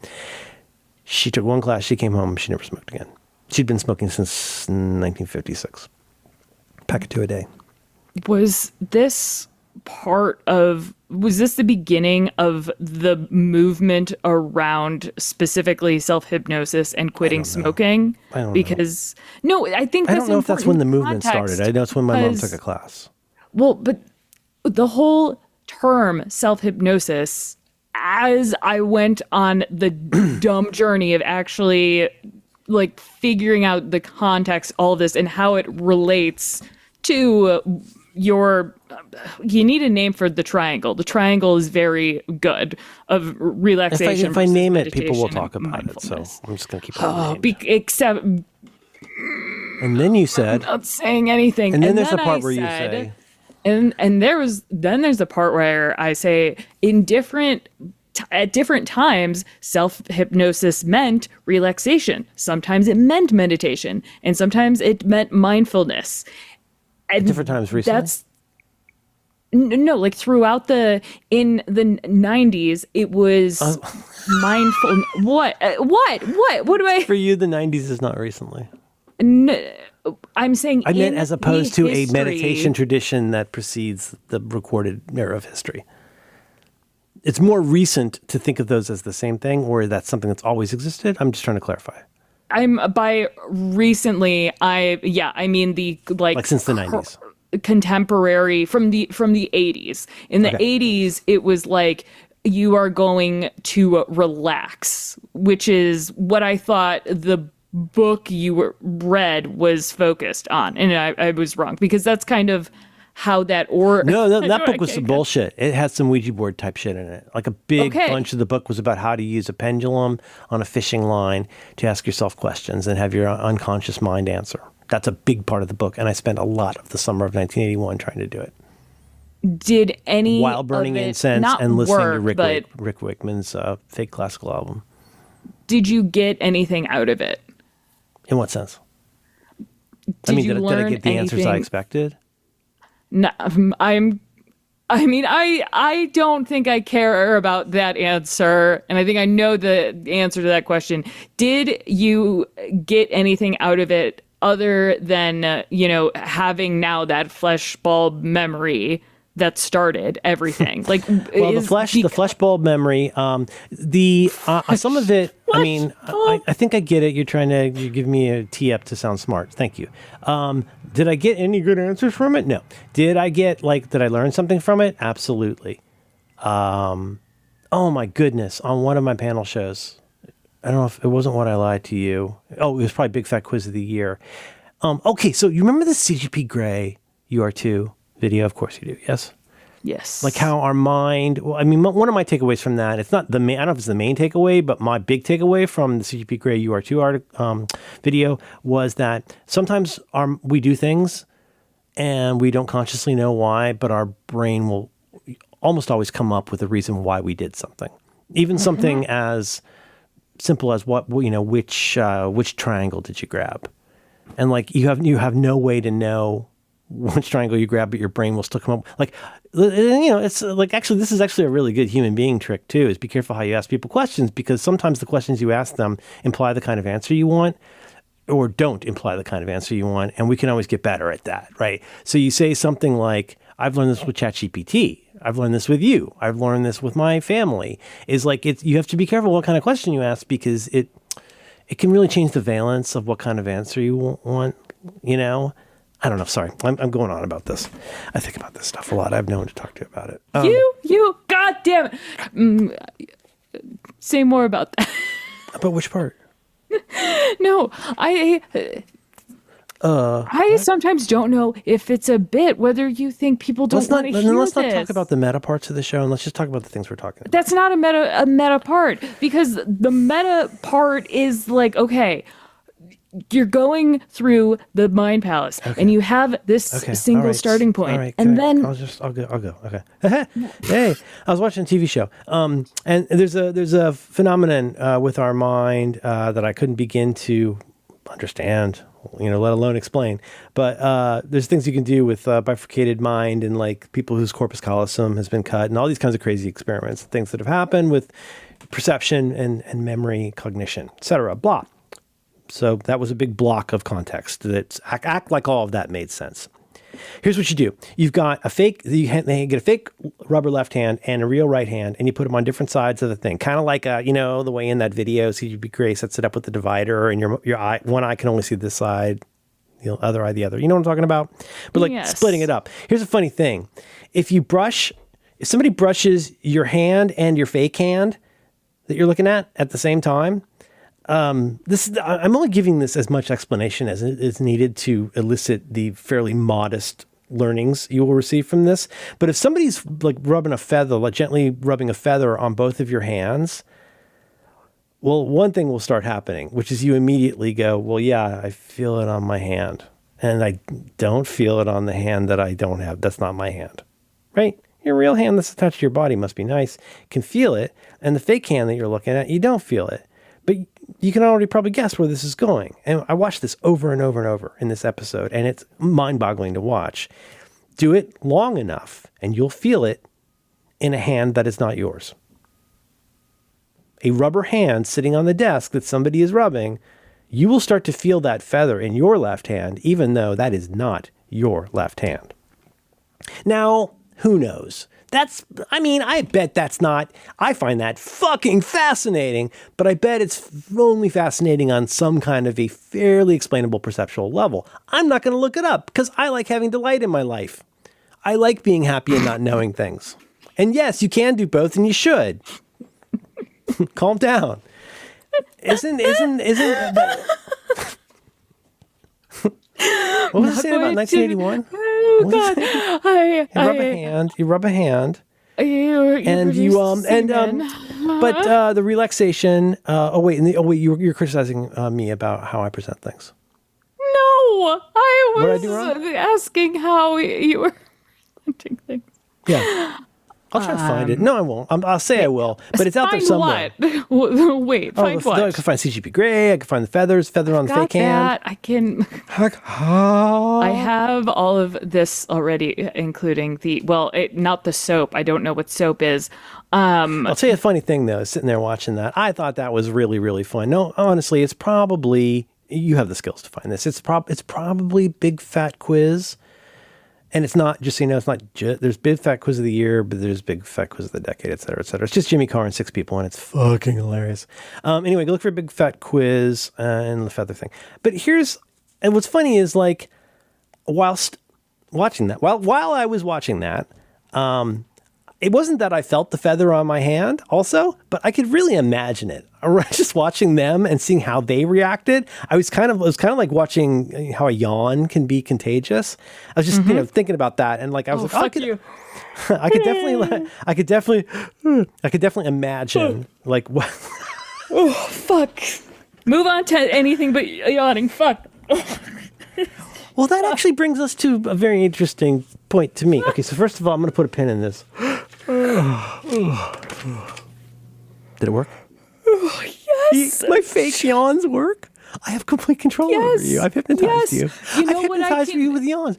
She took one class, she came home, she never smoked again. She'd been smoking since 1956. Pack of two a day. Was this the beginning of the movement around specifically self-hypnosis and quitting smoking? I don't know. Because, no, I think that's I don't know if that's when the movement started. I know it's when my mom took a class. Well, but the whole term self-hypnosis, as I went on the dumb journey of actually like figuring out the context, all of this, and how it relates to you need a name for the triangle. The triangle is very good of relaxation. If I name it, people will talk about it. So I'm just going to keep it except. And then you said. I'm not saying anything. And then there's the part where you say. And there's the part where I say at different times, self-hypnosis meant relaxation. Sometimes it meant meditation, and sometimes it meant mindfulness. At different times recently? That's no, like throughout in the 90s, it was mindful. What do I? For you, the 90s is not recently. I'm saying I meant as opposed to history, a meditation tradition that precedes the recorded era of history. It's more recent to think of those as the same thing, or that's something that's always existed. I'm just trying to clarify. By recently, I mean the like since the 90s. Contemporary from the 80s. In the 80s, it was like you are going to relax, which is what I thought the book you read was focused on, and I was wrong because that's kind of how that No, that book was some bullshit. It had some Ouija board type shit in it. Like a big bunch of the book was about how to use a pendulum on a fishing line to ask yourself questions and have your unconscious mind answer. That's a big part of the book, and I spent a lot of the summer of 1981 trying to do it. Did any while burning incense and listening to Rick Wakeman's fake classical album? Did you get anything out of it? In what sense? Did I get the answers I expected? No, I don't think I care about that answer, and I think I know the answer to that question. Did you get anything out of it other than having now that fleshbulb memory that started everything? Like, well, the fleshbulb memory, some of it. I mean, I think I get it. You give me a tee up to sound smart. Thank you. Did I get any good answers from it? No. Did I learn something from it? Absolutely. Oh my goodness. On one of my panel shows, I don't know if it wasn't What I Lied to You. Oh, it was probably Big Fat Quiz of the Year. Okay. So you remember the CGP Grey UR2 video? Of course you do. Yes. Yes. Like how our mind, well, I mean, one of my takeaways from that, it's not the main, I don't know if it's the main takeaway, but my big takeaway from the CGP Grey UR2 video was that sometimes we do things and we don't consciously know why, but our brain will almost always come up with a reason why we did something. Even something as simple as which triangle did you grab? And like you have no way to know which triangle you grab, but your brain will still come up. Like, it's like, actually, this is actually a really good human being trick too, is be careful how you ask people questions, because sometimes the questions you ask them imply the kind of answer you want or don't imply the kind of answer you want. And we can always get better at that, right? So you say something like, I've learned this with ChatGPT. I've learned this with you. I've learned this with my family. Is like, you have to be careful what kind of question you ask, because it can really change the valence of what kind of answer you want, I don't know. Sorry. I'm going on about this. I think about this stuff a lot. I have no one to talk to about it. You, God damn it. Say more about that. About which part? No, I sometimes don't know if it's a bit, whether you think people don't want to hear let's this. not talk about the meta parts of the show, and let's just talk about the things we're talking about. That's not a meta part, because the meta part is like, okay, you're going through the mind palace, and you have this single starting point, all right, and then I'll go. Okay. Hey, I was watching a TV show, and there's a phenomenon with our mind that I couldn't begin to understand, let alone explain. But there's things you can do with bifurcated mind, and like people whose corpus callosum has been cut, and all these kinds of crazy experiments, things that have happened with perception and memory, cognition, etc. Blah. So that was a big block of context that act like all of that made sense. Here's what you do. You've got they get a fake rubber left hand and a real right hand, and you put them on different sides of the thing. Kind of like, the way in that video, CGP Grey sets it up with the divider, and your eye, one eye can only see this side, the other eye the other. You know what I'm talking about? But splitting it up. Here's a funny thing. If somebody brushes your hand and your fake hand that you're looking at the same time, I'm only giving this as much explanation as is needed to elicit the fairly modest learnings you will receive from this. But if somebody's like gently rubbing a feather on both of your hands, well, one thing will start happening, which is you immediately go, well, yeah, I feel it on my hand. And I don't feel it on the hand that I don't have. That's not my hand, right? Your real hand that's attached to your body must be nice, can feel it. And the fake hand that you're looking at, you don't feel it. But you can already probably guess where this is going. And I watched this over and over and over in this episode, and it's mind-boggling to watch. Do it long enough, and you'll feel it in a hand that is not yours. A rubber hand sitting on the desk that somebody is rubbing, you will start to feel that feather in your left hand, even though that is not your left hand. Now, who knows? I bet that's not, I find that fucking fascinating, but I bet it's only fascinating on some kind of a fairly explainable perceptual level. I'm not going to look it up because I like having delight in my life. I like being happy and not knowing things. And yes, you can do both, and you should. Calm down. Isn't that... What was I saying about 1981? Oh God! You rub a hand. But the relaxation. You're criticizing me about how I present things. No, I What did I do wrong? asking how you were presenting things. Yeah. I'll try to find it. No, I won't. I'll say I will, but it's out there somewhere. What? Wait, find what? I can find CGP Grey. I can find the feather on the fake hand. I can. I have all of this already, including not the soap. I don't know what soap is. I'll tell you a funny thing though. Sitting there watching that, I thought that was really, really fun. No, honestly, it's probably, you have the skills to find this. It's probably Big Fat Quiz. And it's not, just so you know, it's not there's Big Fat Quiz of the Year, but there's Big Fat Quiz of the Decade, et cetera, et cetera. It's just Jimmy Carr and 6 people, and it's fucking hilarious. Anyway, go look for Big Fat Quiz and the feather thing. But and what's funny is, like, whilst watching that, while I was watching that, it wasn't that I felt the feather on my hand also, but I could really imagine it. Just watching them and seeing how they reacted. It was kind of like watching how a yawn can be contagious. I was just, thinking about that. And like, I was like, fuck you. I could definitely imagine like what. Oh, fuck. Move on to anything but yawning. Fuck. Well, that actually brings us to a very interesting point to me. Okay, so first of all, I'm going to put a pin in this. Did it work? Oh, yes. My fake yawns work? I have complete control over you. I've hypnotized you. I've hypnotized you with yawns.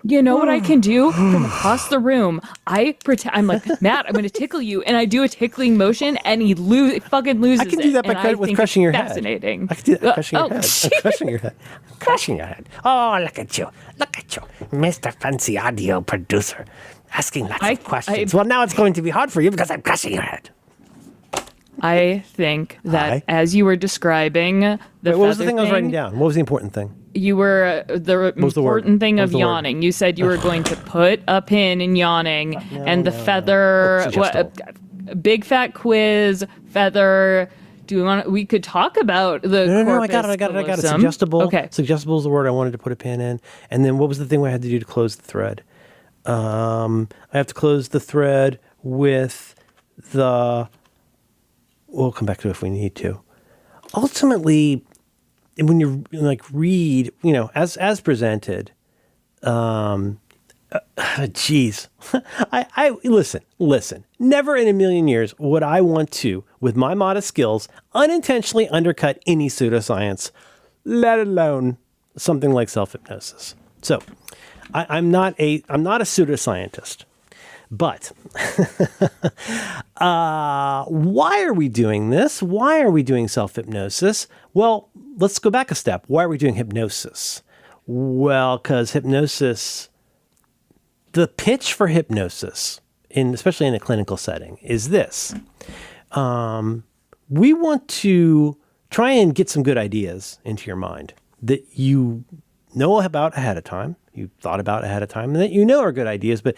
You know what I can do from across the room? I pretend I'm like, Matt, I'm going to tickle you, and I do a tickling motion, and he fucking loses. I can do that with crushing your head. Fascinating. I can do that crushing your head. I'm crushing your head. Crushing your head. Oh, look at you, Mr. Fancy Audio Producer, asking lots of questions. Well, now it's going to be hard for you because I'm crushing your head. I think that as you were describing what was the thing I was writing down? What was the important thing? You were the important thing of yawning. You said you were going to put a pin in yawning, and the feather, Big Fat Quiz, feather, we could talk about the No, I got it. corpus Suggestible. Okay. Suggestible is the word I wanted to put a pin in. And then what was the thing I had to do to close the thread? I have to close the thread with we'll come back to it if we need to. Ultimately, when you like read, as presented, geez, I listen, never in a million years would I want to, with my modest skills, unintentionally undercut any pseudoscience, let alone something like self-hypnosis. So I'm not a pseudoscientist, but why are we doing this? Why are we doing self-hypnosis? Well, let's go back a step. Why are we doing hypnosis? Well, because hypnosis, the pitch for hypnosis, especially in a clinical setting, is this. We want to try and get some good ideas into your mind that you know about ahead of time, you thought about ahead of time, and that you know are good ideas. But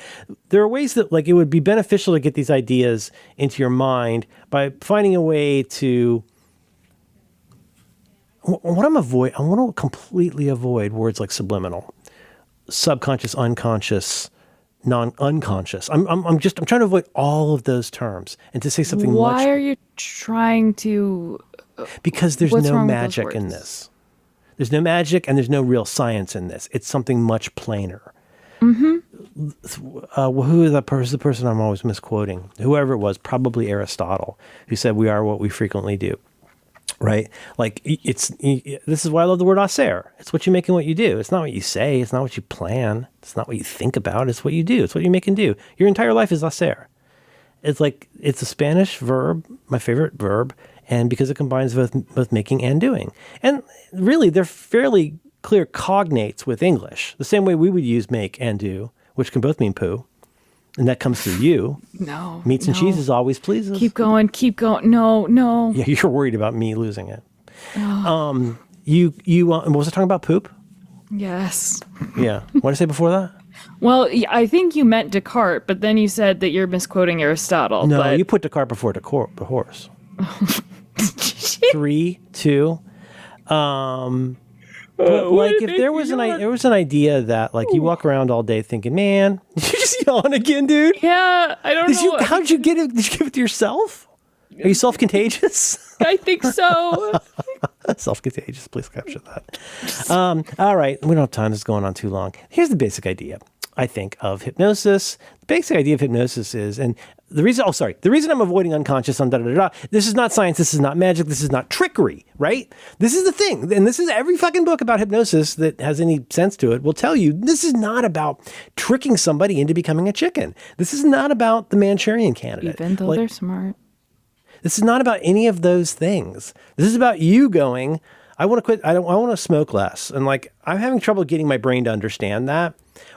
there are ways that it would be beneficial to get these ideas into your mind by finding a way to... I want to completely avoid words like subliminal, subconscious, unconscious, non-unconscious. I'm trying to avoid all of those terms and to say something Why are you trying to... Because there's What's no wrong with those magic in words? this. There's no magic and there's no real science in this. It's something much plainer. Who is the person I'm always misquoting? Whoever it was, probably Aristotle, who said we are what we frequently do. Right? This is why I love the word aser. It's what you make and what you do. It's not what you say. It's not what you plan. It's not what you think about. It's what you do. It's what you make and do. Your entire life is aser. It's a Spanish verb, my favorite verb, and because it combines both making and doing. And really, they're fairly clear cognates with English, the same way we would use make and do, which can both mean poo. And that comes through you. No. Meats and cheeses always pleases. Keep going. No. Yeah, you're worried about me losing it. You what was I talking about? Poop? Yes. Yeah. What did I say before that? Well, I think you meant Descartes, but then you said that you're misquoting Aristotle. No, but... you put Descartes before the horse. 3, 2. But if there was an idea that you walk around all day thinking, man, you just yawn again, dude. Yeah, I don't know. How did you get it? Did you give it to yourself? Are you self-contagious? I think so. Self-contagious. Please capture that. All right. We don't have time. This is going on too long. Here's the basic idea, I think, of hypnosis. The basic idea of hypnosis is, and the reason I'm avoiding unconscious on this is not science. This is not magic. This is not trickery, right? This is the thing. And this is every fucking book about hypnosis that has any sense to it will tell you this is not about tricking somebody into becoming a chicken. This is not about the Manchurian Candidate. Even though they're smart. This is not about any of those things. This is about you going, I want to quit. I want to smoke less. And I'm having trouble getting my brain to understand that.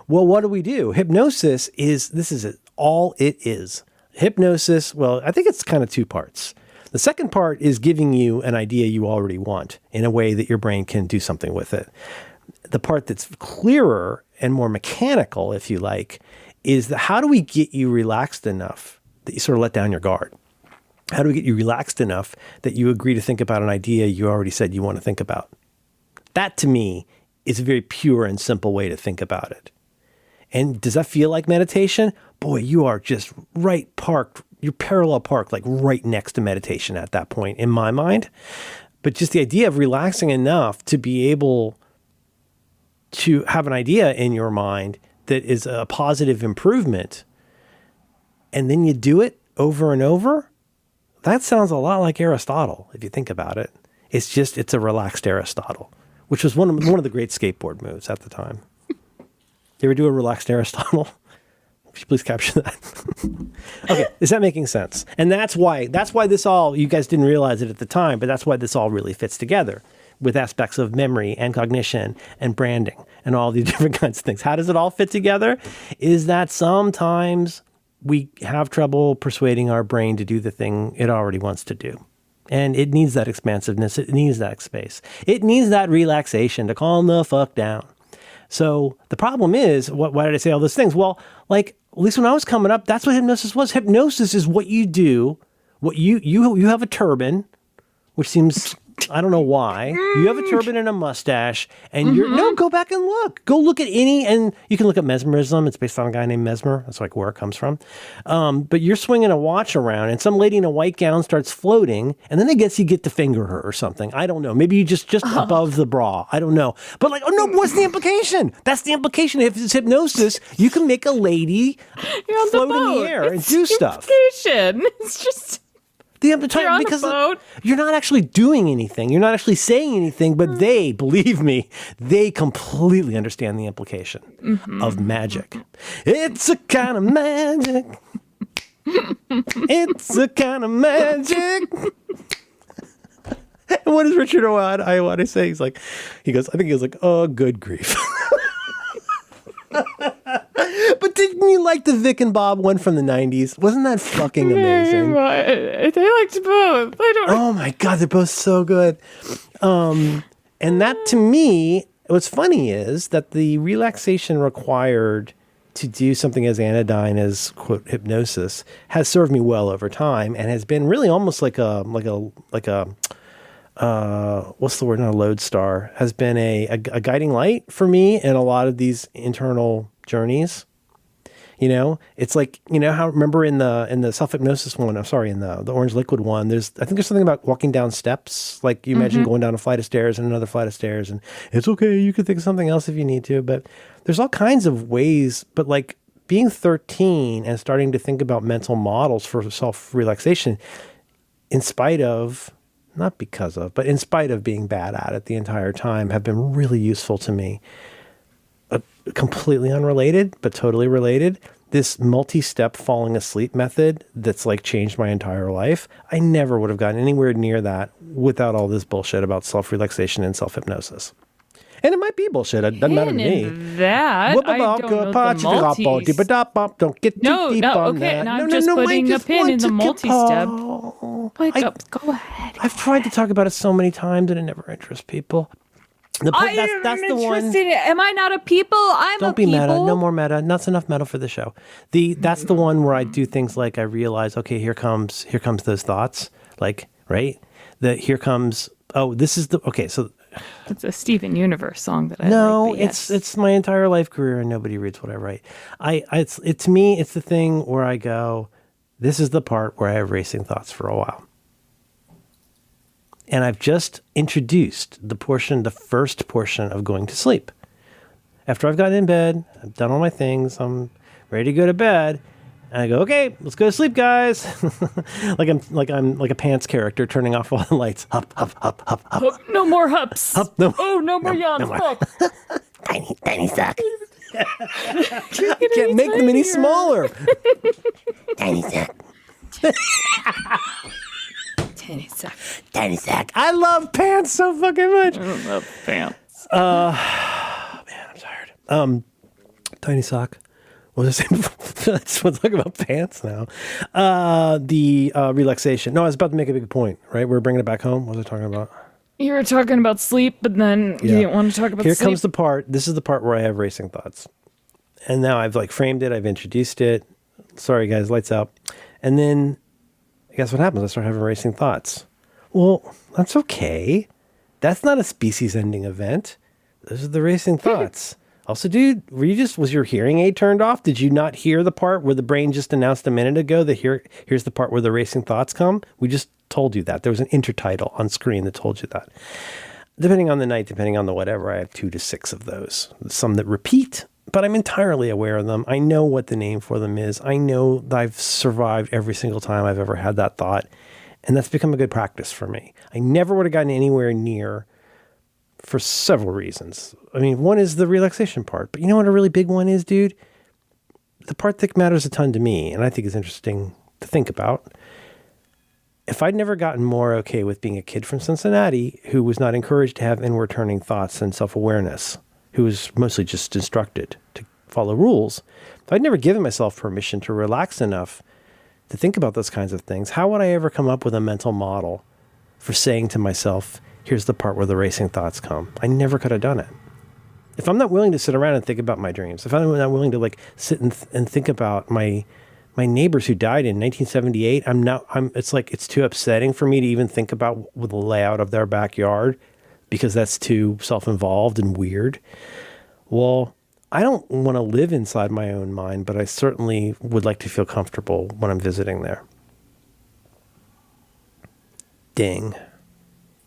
Well, what do? Hypnosis is all it is. Hypnosis, well, I think it's kind of two parts. The second part is giving you an idea you already want in a way that your brain can do something with it. The part that's clearer and more mechanical, if you like, is how do we get you relaxed enough that you sort of let down your guard? How do we get you relaxed enough that you agree to think about an idea you already said you want to think about? That, to me, is a very pure and simple way to think about it. And does that feel like meditation? Boy, you are just you're parallel parked, right next to meditation at that point, in my mind. But just the idea of relaxing enough to be able to have an idea in your mind that is a positive improvement, and then you do it over and over, that sounds a lot like Aristotle, if you think about it. It's a relaxed Aristotle, which was one of the great skateboard moves at the time. You ever do a relaxed Aristotle? Could you please capture that? Okay, is that making sense? And that's why this all, you guys didn't realize it at the time, but that's why this all really fits together with aspects of memory and cognition and branding and all these different kinds of things. How does it all fit together? Is that sometimes we have trouble persuading our brain to do the thing it already wants to do. And it needs that expansiveness. It needs that space. It needs that relaxation to calm the fuck down. So the problem is, why did I say all those things? Well, at least when I was coming up, that's what hypnosis was. Hypnosis is what you do. What you have a turban, which seems, I don't know why. You have a turban and a mustache, and no, go back and look. Go look at any, and you can look at mesmerism. It's based on a guy named Mesmer. That's like where it comes from. But you're swinging a watch around, and some lady in a white gown starts floating, and then I guess you get to finger her or something. I don't know. Maybe you just above the bra. I don't know. But like, oh no, what's the implication? That's the implication. If it's hypnosis, you can make a lady float in the air and do stuff. It's just... You're not actually doing anything. You're not actually saying anything, but they, believe me, they completely understand the implication of magic. It's a kind of magic. It's a kind of magic. And what does Richard Iowati say? I think he goes like, oh, good grief. But didn't you like the Vic and Bob one from the 90s? Wasn't that fucking amazing? They liked both. Oh my God, they're both so good. And that to me, what's funny is that the relaxation required to do something as anodyne as, quote, hypnosis has served me well over time and has been really almost like a what's the word? Not a lodestar, has been a guiding light for me in a lot of these internal journeys. You know, it's like, you know how, remember in the self-hypnosis one, I'm sorry, in the orange liquid one, I think there's something about walking down steps. Like you imagine going down a flight of stairs and another flight of stairs, and it's okay, you could think of something else if you need to, but there's all kinds of ways. But like being 13 and starting to think about mental models for self-relaxation, in spite of, not because of, but in spite of being bad at it the entire time, have been really useful to me. Completely unrelated, but totally related. This multi-step falling asleep method that's like changed my entire life. I never would have gotten anywhere near that without all this bullshit about self-relaxation and self-hypnosis. And it might be bullshit. It doesn't matter to me. That, I don't know the Don't get too deep on that. Now I'm just putting a pin in the multi-step. Go ahead. I've tried to talk about it so many times and it never interests people. That's the one. Am I not a people? Don't be meta. No more meta. That's enough meta for the show. That's the one where I do things like I realize, okay, here comes those thoughts. Like, right? Here comes. Oh, this is okay. So it's a Steven Universe song that I like. It's my entire life career, and nobody reads what I write. To me, it's the thing where I go, this is the part where I have racing thoughts for a while. And I've just introduced the first portion of going to sleep. After I've gotten in bed, I've done all my things, I'm ready to go to bed, and I go, okay, let's go to sleep, guys. like I'm like a pants character turning off all the lights. Hup, hup, hup, hup, hup. Oh, no more hups. Hup, no. Oh, no more yawns. No more. Tiny sack. Can't make them any smaller. Tiny sack. Tiny sack. I love pants so fucking much. I don't love pants. Man, I'm tired. Tiny sock. What was I saying? I just want to talk about pants now. The relaxation. No, I was about to make a big point, right? We're bringing it back home. What was I talking about? You were talking about sleep, but then you didn't want to talk about sleep. Here comes the part. This is the part where I have racing thoughts. And now I've like framed it. I've introduced it. Sorry, guys. Lights out. And then guess what happens? I start having racing thoughts. Well, that's okay. That's not a species-ending event. Those are the racing thoughts. Also, dude, was your hearing aid turned off? Did you not hear the part where the brain just announced a minute ago that here's the part where the racing thoughts come? We just told you that. There was an intertitle on screen that told you that. Depending on the night, depending on the whatever, I have 2 to 6 of those. Some that repeat, but I'm entirely aware of them. I know what the name for them is. I know that I've survived every single time I've ever had that thought. And that's become a good practice for me. I never would have gotten anywhere near for several reasons. I mean, one is the relaxation part. But you know what a really big one is, dude? The part that matters a ton to me, and I think is interesting to think about. If I'd never gotten more okay with being a kid from Cincinnati who was not encouraged to have inward turning thoughts and self-awareness, who was mostly just instructed to follow rules, if I'd never given myself permission to relax enough to think about those kinds of things, how would I ever come up with a mental model for saying to myself, here's the part where the racing thoughts come? I never could have done it. If I'm not willing to sit around and think about my dreams, if I'm not willing to like sit and think about my my neighbors who died in 1978, it's too upsetting for me to even think about the layout of their backyard because that's too self-involved and weird. Well, I don't want to live inside my own mind, but I certainly would like to feel comfortable when I'm visiting there. Ding.